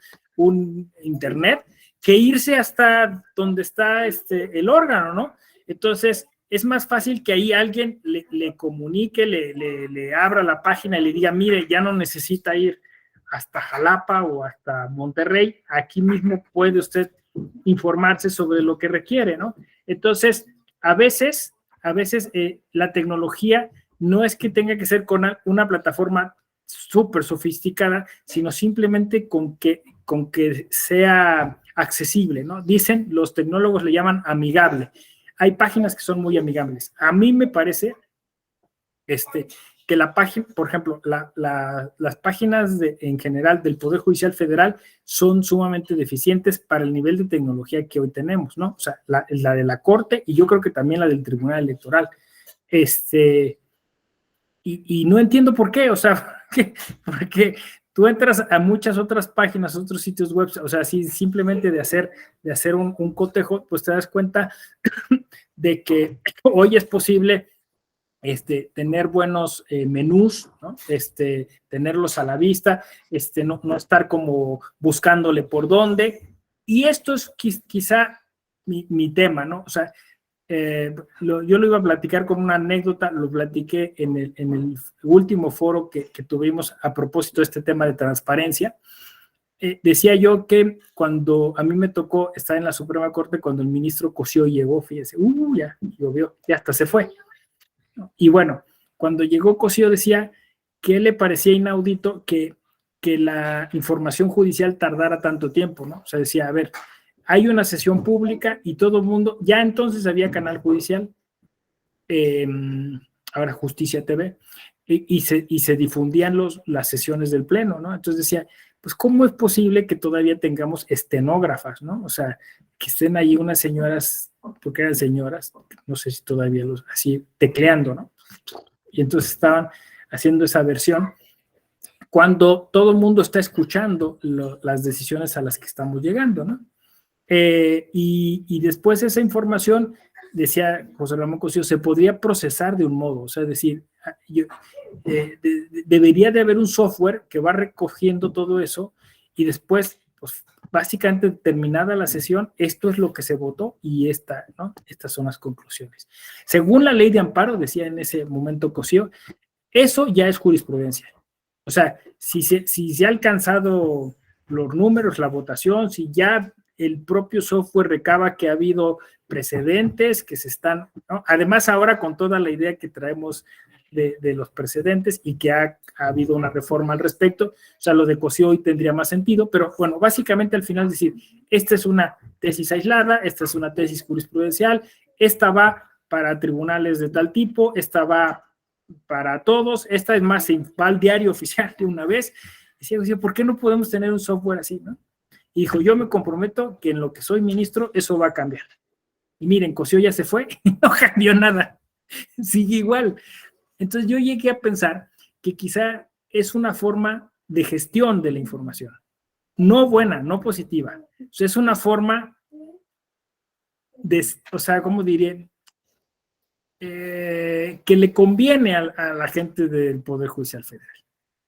internet que irse hasta donde está el órgano, ¿no? Entonces, es más fácil que ahí alguien le comunique, le abra la página y le diga, mire, ya no necesita ir hasta Jalapa o hasta Monterrey, aquí mismo puede usted informarse sobre lo que requiere, ¿no? Entonces, a veces la tecnología no es que tenga que ser con una plataforma súper sofisticada, sino simplemente con que sea accesible, ¿no? Dicen, los tecnólogos le llaman amigable. Hay páginas que son muy amigables. A mí me parece que la página, por ejemplo, las páginas en general del Poder Judicial Federal son sumamente deficientes para el nivel de tecnología que hoy tenemos, ¿no? O sea, la de la Corte y yo creo que también la del Tribunal Electoral. Y no entiendo por qué, o sea, porque tú entras a muchas otras páginas, otros sitios web, o sea, simplemente de hacer un cotejo, pues te das cuenta de que hoy es posible tener buenos menús, ¿no? Tenerlos a la vista, no estar como buscándole por dónde. Y esto es quizá mi tema, ¿no? O sea, yo lo iba a platicar con una anécdota, lo platiqué en el último foro que tuvimos a propósito de este tema de transparencia. Decía yo que cuando a mí me tocó estar en la Suprema Corte, cuando el ministro Cosío llegó, fíjese, ya llovió, ya hasta se fue. Y bueno, cuando llegó Cosío decía que le parecía inaudito que la información judicial tardara tanto tiempo, ¿no? O sea, decía, a ver, hay una sesión pública y todo el mundo, ya entonces había canal judicial, ahora Justicia TV, y se difundían las sesiones del Pleno, ¿no? Entonces decía, pues, ¿cómo es posible que todavía tengamos estenógrafas, ¿no? O sea, que estén ahí unas señoras, porque eran señoras, no sé si todavía así tecleando, ¿no? Y entonces estaban haciendo esa versión cuando todo el mundo está escuchando las decisiones a las que estamos llegando, ¿no? Y después esa información, decía José Ramón Cosío, se podría procesar de un modo, o sea, decir, debería de haber un software que va recogiendo todo eso y después, pues, básicamente terminada la sesión, esto es lo que se votó y estas son las conclusiones. Según la ley de amparo, decía en ese momento Cosío, eso ya es jurisprudencia. O sea, si se ha alcanzado los números, la votación, si ya el propio software recaba que ha habido precedentes, que se están, ¿no? Además, ahora con toda la idea que traemos de los precedentes y que ha habido una reforma al respecto. O sea, lo de Cosío hoy tendría más sentido, pero bueno, básicamente al final decir, esta es una tesis aislada, esta es una tesis jurisprudencial, esta va para tribunales de tal tipo, esta va para todos, esta es más, va al diario oficial de una vez. Decía, ¿por qué no podemos tener un software así, no? Y dijo, yo me comprometo que en lo que soy ministro, eso va a cambiar. Y miren, Cosío ya se fue y no cambió nada. Sigue igual. Entonces yo llegué a pensar que quizá es una forma de gestión de la información. No buena, no positiva. O sea, es una forma de, o sea, ¿cómo diría? Que le conviene a la gente del Poder Judicial Federal,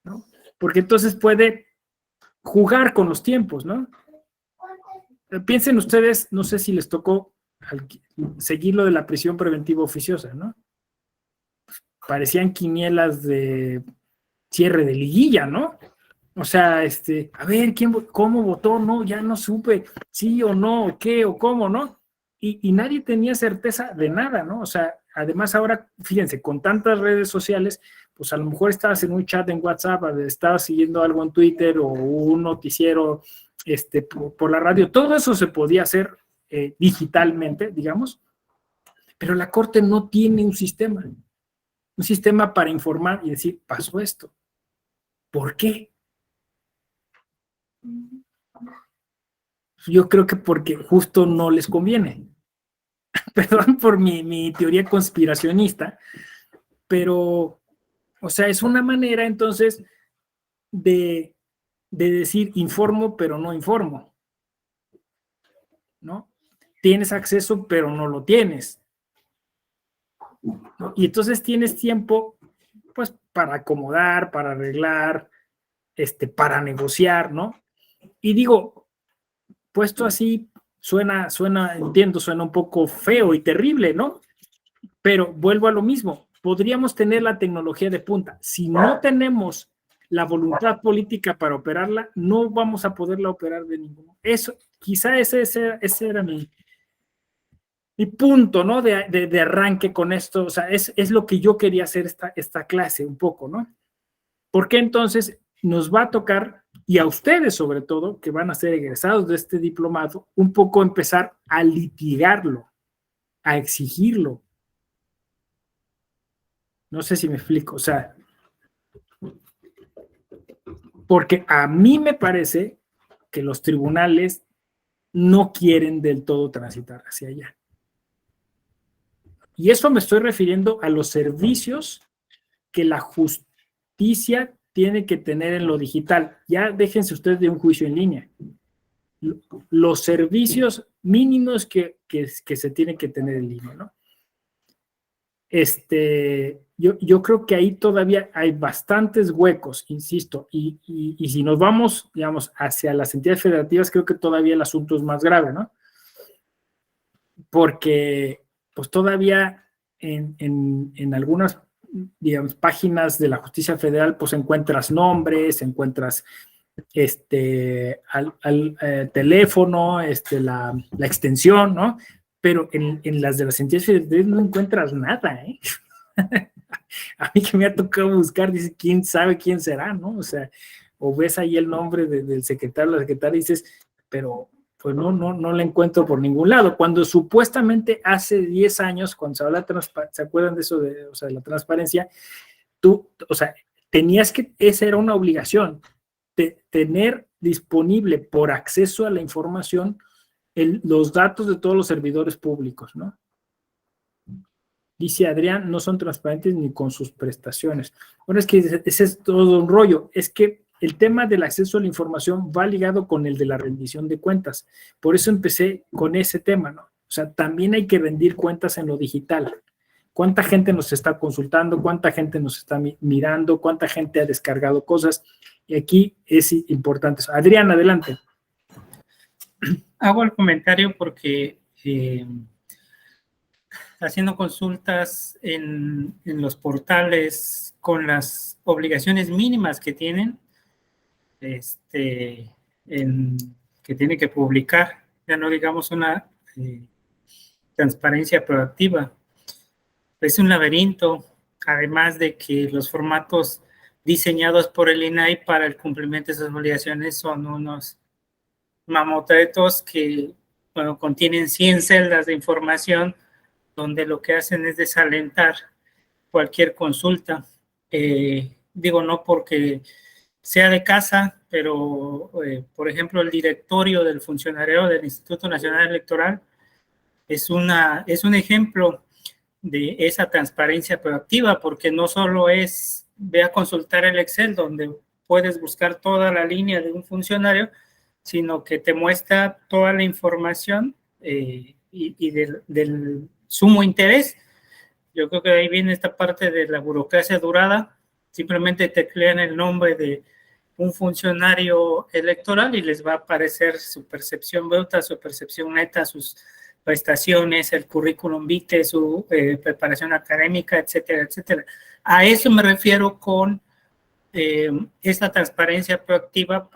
¿no? Porque entonces puede jugar con los tiempos, ¿no? Piensen ustedes, no sé si les tocó seguir lo de la prisión preventiva oficiosa, ¿no? Parecían quinielas de cierre de liguilla, ¿no? O sea, a ver, ¿cómo votó? No, ya no supe, sí o no, qué o cómo, ¿no? Y nadie tenía certeza de nada, ¿no? O sea, además ahora, fíjense, con tantas redes sociales, pues a lo mejor estabas en un chat en WhatsApp, estabas siguiendo algo en Twitter o un noticiero por la radio, todo eso se podía hacer digitalmente, digamos, pero la Corte no tiene un sistema para informar y decir, pasó esto. ¿Por qué? Yo creo que porque justo no les conviene. Perdón por mi teoría conspiracionista, pero, o sea, es una manera entonces de decir informo, pero no informo, ¿no? Tienes acceso, pero no lo tienes, ¿no? Y entonces tienes tiempo, pues, para acomodar, para arreglar, para negociar, ¿no? Y digo, puesto así, suena, entiendo, suena un poco feo y terrible, ¿no? Pero vuelvo a lo mismo, podríamos tener la tecnología de punta. Si no tenemos la voluntad política para operarla, no vamos a poderla operar de ninguno. Eso, quizá ese era mi punto, ¿no? De arranque con esto. O sea, es lo que yo quería hacer esta clase un poco, ¿no? Porque entonces nos va a tocar, y a ustedes sobre todo, que van a ser egresados de este diplomado, un poco empezar a litigarlo, a exigirlo. No sé si me explico, o sea, porque a mí me parece que los tribunales no quieren del todo transitar hacia allá. Y eso me estoy refiriendo a los servicios que la justicia tiene que tener en lo digital. Ya déjense ustedes de un juicio en línea. Los servicios mínimos que se tienen que tener en línea, ¿no? Yo creo que ahí todavía hay bastantes huecos, insisto, y si nos vamos, digamos, hacia las entidades federativas, creo que todavía el asunto es más grave, ¿no? Porque, pues todavía en algunas, digamos, páginas de la justicia federal, pues encuentras nombres, encuentras teléfono, la extensión, ¿no? Pero en las de las entidades federales no encuentras nada, ¿eh? A mí que me ha tocado buscar, dice, ¿quién sabe quién será, no? O sea, o ves ahí el nombre del secretario, la secretaria, y dices, pero pues no la encuentro por ningún lado. Cuando supuestamente hace 10 años, cuando se habla de transparencia, ¿se acuerdan de eso, de la transparencia? O sea, tenías que, esa era una obligación, tener disponible por acceso a la información los datos de todos los servidores públicos, ¿no? Dice Adrián, no son transparentes ni con sus prestaciones. Bueno, es que ese es todo un rollo. Es que el tema del acceso a la información va ligado con el de la rendición de cuentas. Por eso empecé con ese tema, ¿no? O sea, también hay que rendir cuentas en lo digital. ¿Cuánta gente nos está consultando? ¿Cuánta gente nos está mirando? ¿Cuánta gente ha descargado cosas? Y aquí es importante eso. Adrián, adelante. Hago el comentario porque haciendo consultas en los portales con las obligaciones mínimas que tienen, que tiene que publicar, ya no digamos una transparencia proactiva. Es un laberinto además de que los formatos diseñados por el INAI para el cumplimiento de esas obligaciones son unos mamotretos que, bueno, contienen 100 celdas de información donde lo que hacen es desalentar cualquier consulta. Digo, no porque sea de casa, pero, por ejemplo, el directorio del funcionariado del Instituto Nacional Electoral es un ejemplo de esa transparencia proactiva, porque no solo es ve a consultar el Excel, donde puedes buscar toda la línea de un funcionario, sino que te muestra toda la información y del sumo interés. Yo creo que de ahí viene esta parte de la burocracia durada. Simplemente teclean el nombre de un funcionario electoral y les va a aparecer su percepción bruta, su percepción neta, sus prestaciones, el currículum vitae, su preparación académica, etcétera, etcétera. A eso me refiero con esta transparencia proactiva,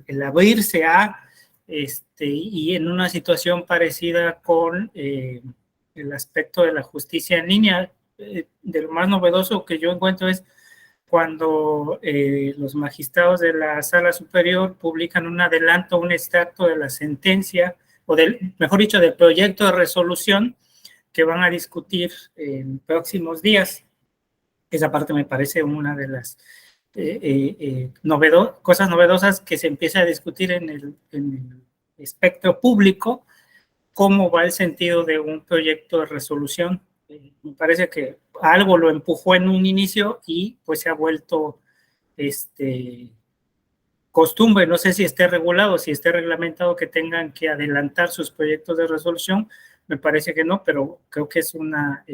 el abrirse a, y en una situación parecida con el aspecto de la justicia en línea. De lo más novedoso que yo encuentro es cuando los magistrados de la Sala Superior publican un adelanto, un extracto de la sentencia, o mejor dicho, del proyecto de resolución que van a discutir en próximos días. Esa parte me parece una de las cosas novedosas que se empieza a discutir en el espectro público, cómo va el sentido de un proyecto de resolución. Me parece que algo lo empujó en un inicio y pues se ha vuelto costumbre. No sé si esté regulado, si esté reglamentado que tengan que adelantar sus proyectos de resolución. Me parece que no, pero creo que es una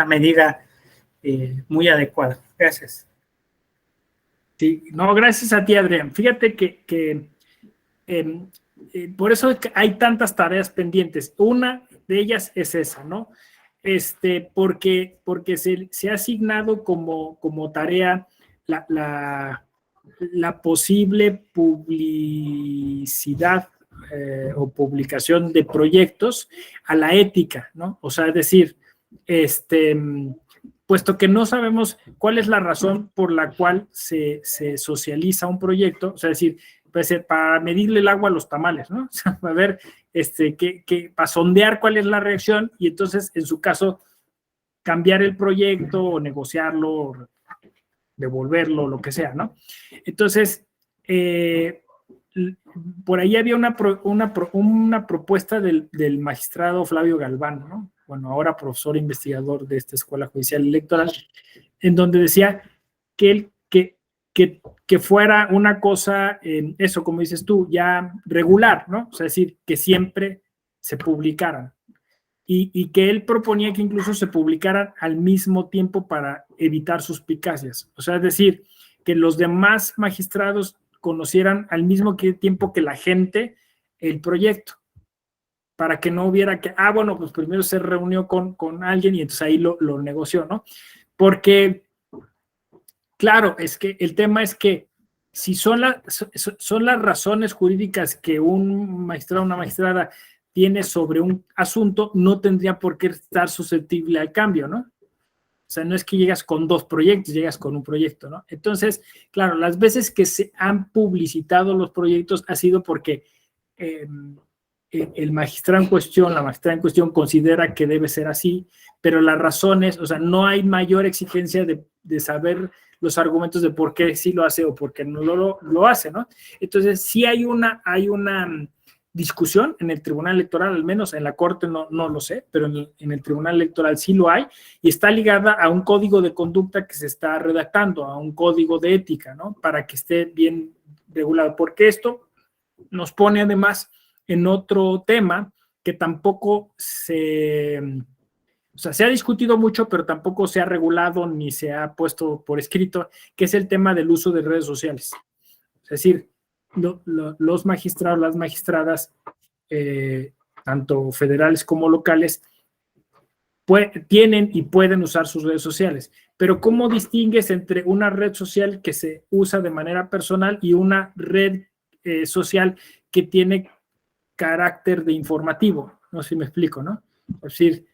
medida muy adecuada. Gracias. Sí, no, gracias a ti, Adrián. Fíjate que por eso hay tantas tareas pendientes. Una de ellas es esa, ¿no? Porque se ha asignado como tarea la posible publicidad o publicación de proyectos a la ética, ¿no? O sea, es decir, puesto que no sabemos cuál es la razón por la cual se socializa un proyecto, o sea, es decir, pues, para medirle el agua a los tamales, ¿no? O sea, para ver, para sondear cuál es la reacción y entonces, en su caso, cambiar el proyecto o negociarlo, devolverlo, lo que sea, ¿no? Entonces, por ahí había una propuesta del magistrado Flavio Galván, ¿no? Bueno, ahora profesor investigador de esta Escuela Judicial Electoral, en donde decía que fuera una cosa, eso, como dices tú, ya regular, ¿no? O sea, es decir, que siempre se publicaran. Y que él proponía que incluso se publicaran al mismo tiempo para evitar suspicacias. O sea, es decir, que los demás magistrados conocieran al mismo tiempo que la gente el proyecto, para que no hubiera que, bueno, pues primero se reunió con alguien y entonces ahí lo negoció, ¿no? Porque, claro, es que el tema es que si son las razones jurídicas que un magistrado o una magistrada tiene sobre un asunto, no tendría por qué estar susceptible al cambio, ¿no? O sea, no es que llegas con dos proyectos, llegas con un proyecto, ¿no? Entonces, claro, las veces que se han publicitado los proyectos ha sido porque el magistrado en cuestión, la magistrada en cuestión considera que debe ser así, pero las razones, o sea, no hay mayor exigencia de saber los argumentos de por qué sí lo hace o por qué no lo hace, ¿no? Entonces, sí hay una discusión en el Tribunal Electoral, al menos en la Corte no lo sé, pero en el Tribunal Electoral sí lo hay, y está ligada a un código de conducta que se está redactando, a un código de ética, ¿no? Para que esté bien regulado, porque esto nos pone además en otro tema que tampoco se ha discutido mucho, pero tampoco se ha regulado ni se ha puesto por escrito, que es el tema del uso de redes sociales. Es decir, los magistrados, las magistradas, tanto federales como locales, tienen y pueden usar sus redes sociales. Pero ¿cómo distingues entre una red social que se usa de manera personal y una red social que tiene carácter de informativo? No sé si me explico, ¿no? Es decir,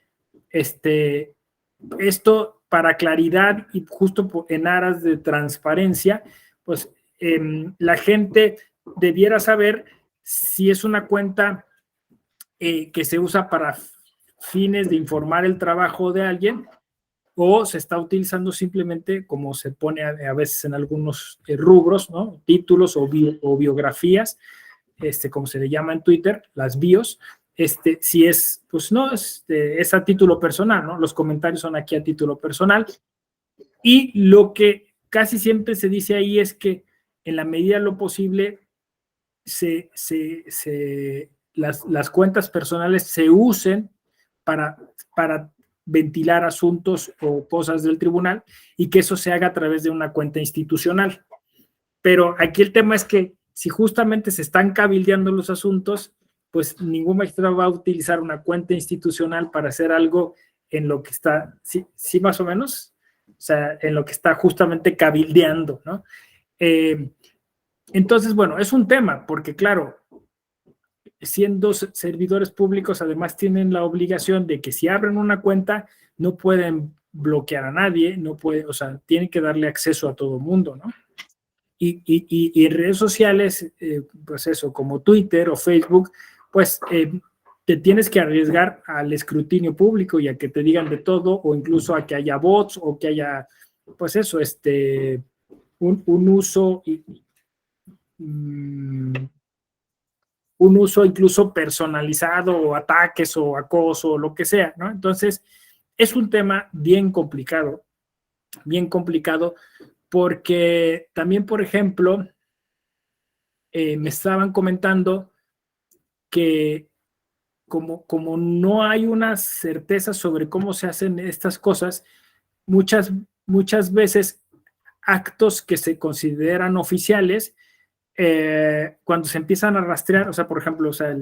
esto para claridad y justo en aras de transparencia, pues la gente debiera saber si es una cuenta que se usa para fines de informar el trabajo de alguien o se está utilizando simplemente como se pone a veces en algunos rubros, ¿no? Títulos o biografías, como se le llama en Twitter, las bios, si es, pues no, es a título personal, ¿no? Los comentarios son aquí a título personal. Y lo que casi siempre se dice ahí es que en la medida de lo posible las cuentas personales se usen para ventilar asuntos o cosas del tribunal y que eso se haga a través de una cuenta institucional. Pero aquí el tema es que si justamente se están cabildeando los asuntos, pues ningún magistrado va a utilizar una cuenta institucional para hacer algo en lo que está, sí más o menos, o sea, en lo que está justamente cabildeando, ¿no? Entonces, bueno, es un tema, porque claro, siendo servidores públicos, además tienen la obligación de que si abren una cuenta, no pueden bloquear a nadie, no puede, o sea, tienen que darle acceso a todo mundo, ¿no? Y redes sociales, pues eso, como Twitter o Facebook, pues te tienes que arriesgar al escrutinio público y a que te digan de todo, o incluso a que haya bots, o que haya, pues eso, un uso incluso personalizado, o ataques, o acoso, o lo que sea, ¿no? Entonces, es un tema bien complicado, porque también, por ejemplo, me estaban comentando que como no hay una certeza sobre cómo se hacen estas cosas, muchas veces actos que se consideran oficiales, cuando se empiezan a rastrear, o sea, por ejemplo, o sea,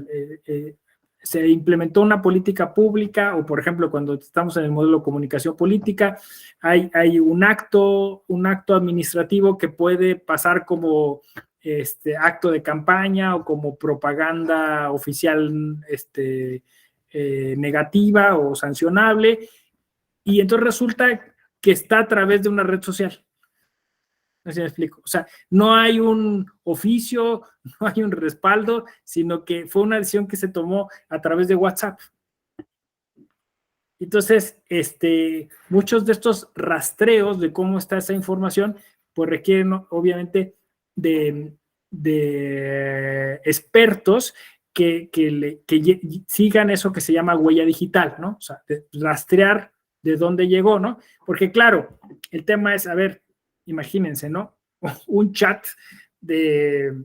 se implementó una política pública, o por ejemplo, cuando estamos en el modelo de comunicación política, hay un acto administrativo que puede pasar como acto de campaña o como propaganda oficial negativa o sancionable, y entonces resulta que está a través de una red social. No sé si me explico. O sea, no hay un oficio, no hay un respaldo, sino que fue una decisión que se tomó a través de WhatsApp. Entonces, muchos de estos rastreos de cómo está esa información, pues requieren obviamente de expertos que sigan eso que se llama huella digital, ¿no? O sea, de rastrear de dónde llegó, ¿no? Porque claro, el tema es, a ver, imagínense, ¿no? Un chat de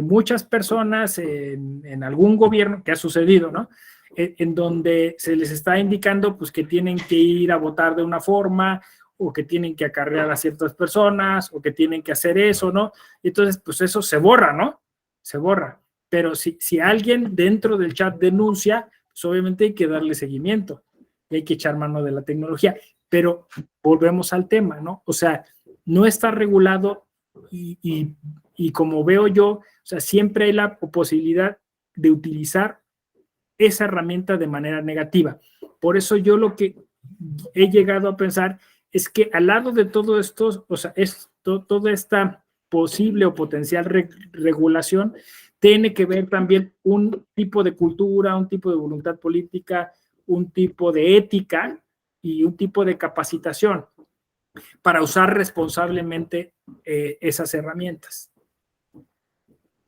muchas personas en algún gobierno, que ha sucedido, ¿no? En donde se les está indicando pues que tienen que ir a votar de una forma, o que tienen que acarrear a ciertas personas, o que tienen que hacer eso, ¿no? Entonces, pues eso se borra, ¿no? Se borra. Pero si alguien dentro del chat denuncia, pues obviamente hay que darle seguimiento, y hay que echar mano de la tecnología. Pero volvemos al tema, ¿no? O sea, no está regulado y como veo yo, o sea, siempre hay la posibilidad de utilizar esa herramienta de manera negativa. Por eso yo lo que he llegado a pensar es que al lado de todo esto, o sea, toda esta posible o potencial regulación, tiene que ver también un tipo de cultura, un tipo de voluntad política, un tipo de ética y un tipo de capacitación para usar responsablemente esas herramientas.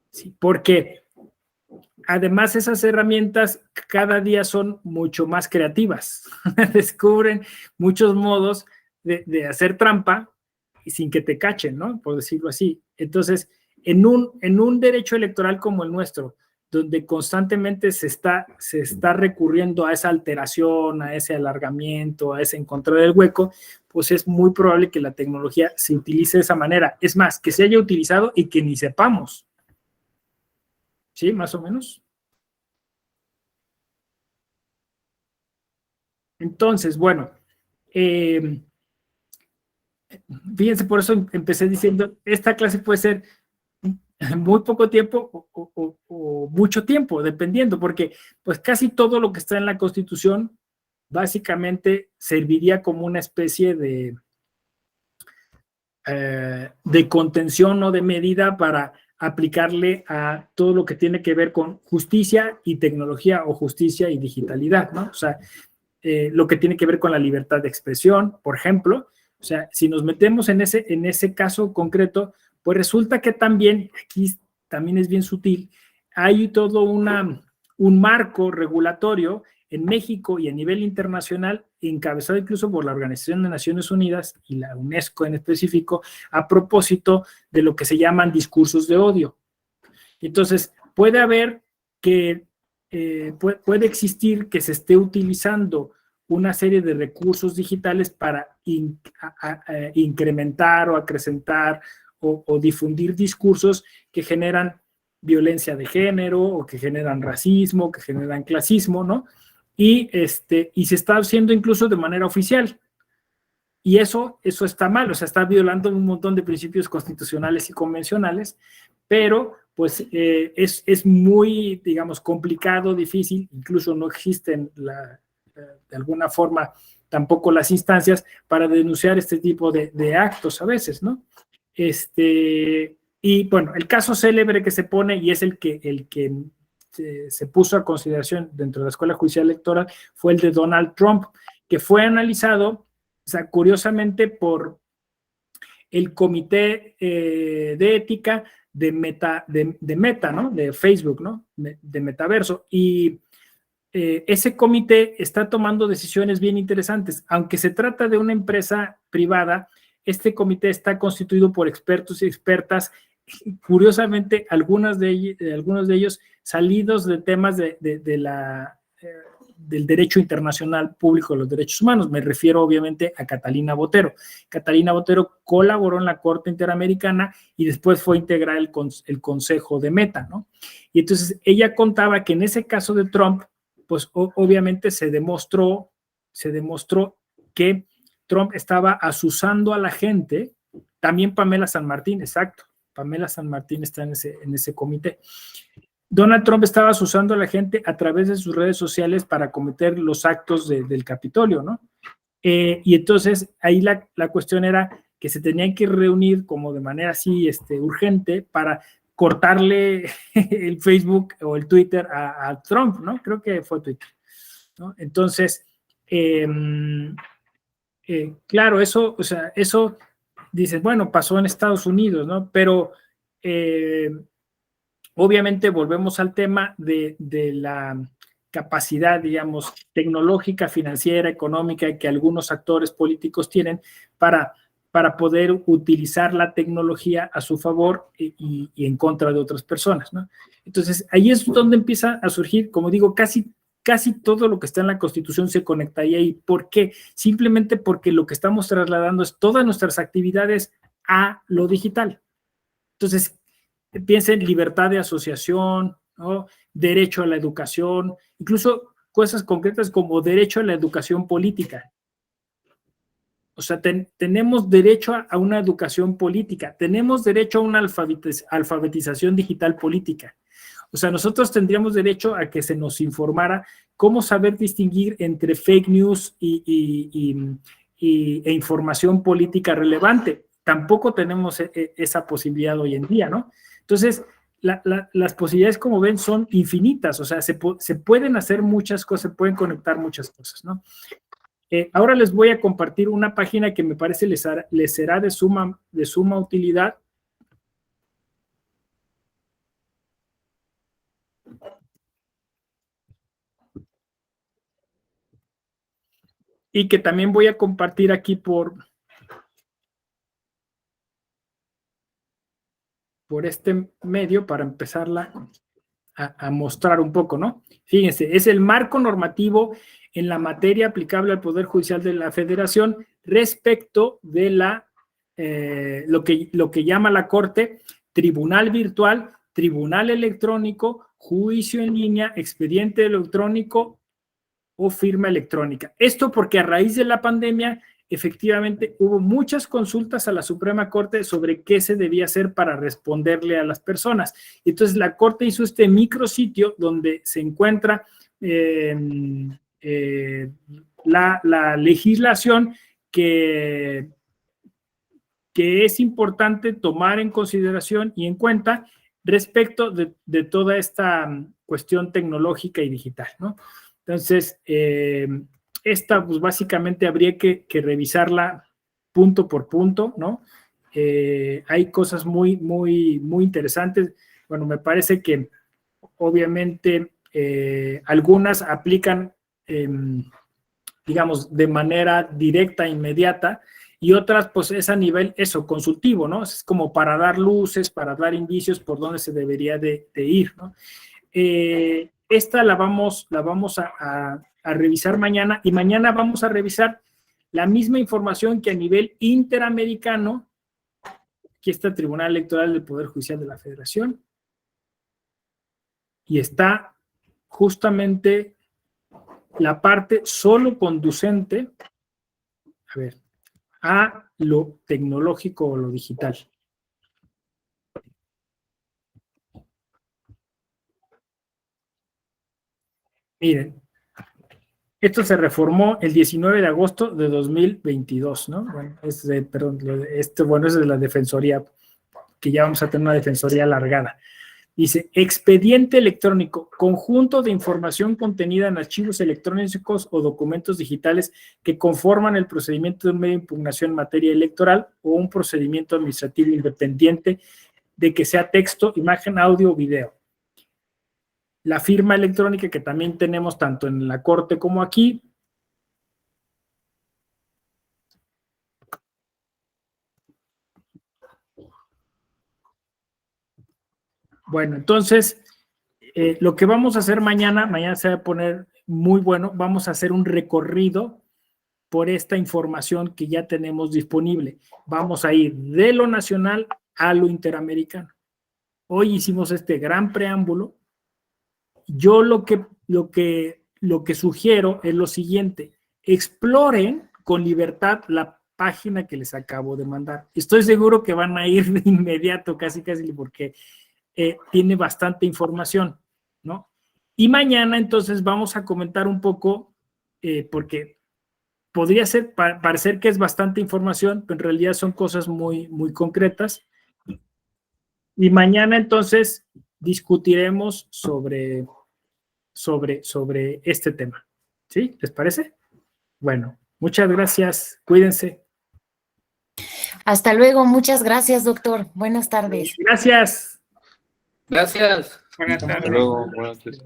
Sí, porque además esas herramientas cada día son mucho más creativas, descubren muchos modos de hacer trampa y sin que te cachen, ¿no? Por decirlo así. Entonces, en un derecho electoral como el nuestro, donde constantemente se está recurriendo a esa alteración, a ese alargamiento, a ese encontrar el hueco, pues es muy probable que la tecnología se utilice de esa manera. Es más, que se haya utilizado y que ni sepamos. ¿Sí? Más o menos. Entonces, bueno, fíjense, por eso empecé diciendo, esta clase puede ser muy poco tiempo o mucho tiempo, dependiendo, porque pues casi todo lo que está en la Constitución básicamente serviría como una especie de contención o de medida para aplicarle a todo lo que tiene que ver con justicia y tecnología o justicia y digitalidad, ¿no? O sea, lo que tiene que ver con la libertad de expresión, por ejemplo. O sea, si nos metemos en ese caso concreto, pues resulta que también, aquí también es bien sutil, hay todo un marco regulatorio en México y a nivel internacional, encabezado incluso por la Organización de Naciones Unidas y la UNESCO en específico, a propósito de lo que se llaman discursos de odio. Entonces, puede haber que, puede existir que se esté utilizando una serie de recursos digitales para incrementar o acrecentar o difundir discursos que generan violencia de género o que generan racismo, que generan clasismo, ¿no? Y se está haciendo incluso de manera oficial. Y eso está mal, o sea, está violando un montón de principios constitucionales y convencionales, pero pues es muy, digamos, complicado, difícil, incluso no existen de alguna forma tampoco las instancias para denunciar este tipo de actos a veces, ¿no? Y bueno, el caso célebre que se pone y es el que se puso a consideración dentro de la Escuela Judicial Electoral fue el de Donald Trump, que fue analizado, o sea, curiosamente por el Comité de Ética de Meta, ¿no? De Facebook, ¿no? De Metaverso. Y ese comité está tomando decisiones bien interesantes. Aunque se trata de una empresa privada, este comité está constituido por expertos y expertas, curiosamente, algunos de ellos salidos de temas del derecho internacional público de los derechos humanos. Me refiero obviamente a Catalina Botero. Catalina Botero colaboró en la Corte Interamericana y después fue a integrar el Consejo de Meta, ¿no? Y entonces ella contaba que en ese caso de Trump, pues obviamente se demostró que Trump estaba asusando a la gente. También Pamela San Martín, exacto. Pamela San Martín está en ese comité. Donald Trump estaba asusando a la gente a través de sus redes sociales para cometer los actos del Capitolio, ¿no? Y entonces ahí la cuestión era que se tenían que reunir como de manera así urgente para cortarle el Facebook o el Twitter a Trump, ¿no? Creo que fue Twitter, ¿no? Entonces, claro, eso, o sea, eso dices, bueno, pasó en Estados Unidos, ¿no? Pero obviamente volvemos al tema de la capacidad, digamos, tecnológica, financiera, económica que algunos actores políticos tienen para poder utilizar la tecnología a su favor y en contra de otras personas, ¿no? Entonces, ahí es donde empieza a surgir, como digo, casi todo lo que está en la Constitución se conecta ahí. ¿Por qué? Simplemente porque lo que estamos trasladando es todas nuestras actividades a lo digital. Entonces, piensa en libertad de asociación, ¿no? Derecho a la educación, incluso cosas concretas como derecho a la educación política. O sea, tenemos derecho a una educación política, tenemos derecho a una alfabetización digital política. O sea, nosotros tendríamos derecho a que se nos informara cómo saber distinguir entre fake news e información política relevante. Tampoco tenemos esa posibilidad hoy en día, ¿no? Entonces, las posibilidades, como ven, son infinitas. O sea, se pueden hacer muchas cosas, se pueden conectar muchas cosas, ¿no? Ahora les voy a compartir una página que me parece les será de suma utilidad. Y que también voy a compartir aquí por este medio para empezarla a mostrar un poco, ¿no? Fíjense, es el marco normativo en la materia aplicable al Poder Judicial de la Federación respecto de lo que llama la Corte tribunal virtual, tribunal electrónico, juicio en línea, expediente electrónico o firma electrónica. Esto porque a raíz de la pandemia, efectivamente, hubo muchas consultas a la Suprema Corte sobre qué se debía hacer para responderle a las personas. Entonces, la Corte hizo este micrositio donde se encuentra la legislación que es importante tomar en consideración y en cuenta respecto de toda esta cuestión tecnológica y digital, ¿no? Entonces, esta pues básicamente habría que revisarla punto por punto, ¿no? Hay cosas muy, muy, muy interesantes. Bueno, me parece que obviamente algunas aplican, digamos, de manera directa, inmediata, y otras, pues, es a nivel, eso, consultivo, ¿no? Es como para dar luces, para dar indicios por dónde se debería de ir, ¿no? Esta la vamos a revisar mañana, y mañana vamos a revisar la misma información que a nivel interamericano. Aquí está el Tribunal Electoral del Poder Judicial de la Federación, y está justamente la parte solo conducente, a ver, a lo tecnológico o lo digital. Miren, esto se reformó el 19 de agosto de 2022, ¿no? Bueno, es de la Defensoría, que ya vamos a tener una Defensoría alargada. Dice, expediente electrónico, conjunto de información contenida en archivos electrónicos o documentos digitales que conforman el procedimiento de un medio de impugnación en materia electoral o un procedimiento administrativo independiente de que sea texto, imagen, audio o video. La firma electrónica, que también tenemos tanto en la Corte como aquí. Bueno, entonces, lo que vamos a hacer mañana se va a poner muy bueno. Vamos a hacer un recorrido por esta información que ya tenemos disponible. Vamos a ir de lo nacional a lo interamericano. Hoy hicimos este gran preámbulo. Yo lo que sugiero es lo siguiente: exploren con libertad la página que les acabo de mandar. Estoy seguro que van a ir de inmediato, casi, porque tiene bastante información, ¿no? Y mañana entonces vamos a comentar un poco, porque podría parecer que es bastante información, pero en realidad son cosas muy, muy concretas. Y mañana entonces discutiremos sobre este tema. ¿Sí? ¿Les parece? Bueno, muchas gracias. Cuídense. Hasta luego. Muchas gracias, doctor. Buenas tardes. Gracias. Gracias. Buenas tardes. Hasta luego. Buenas tardes.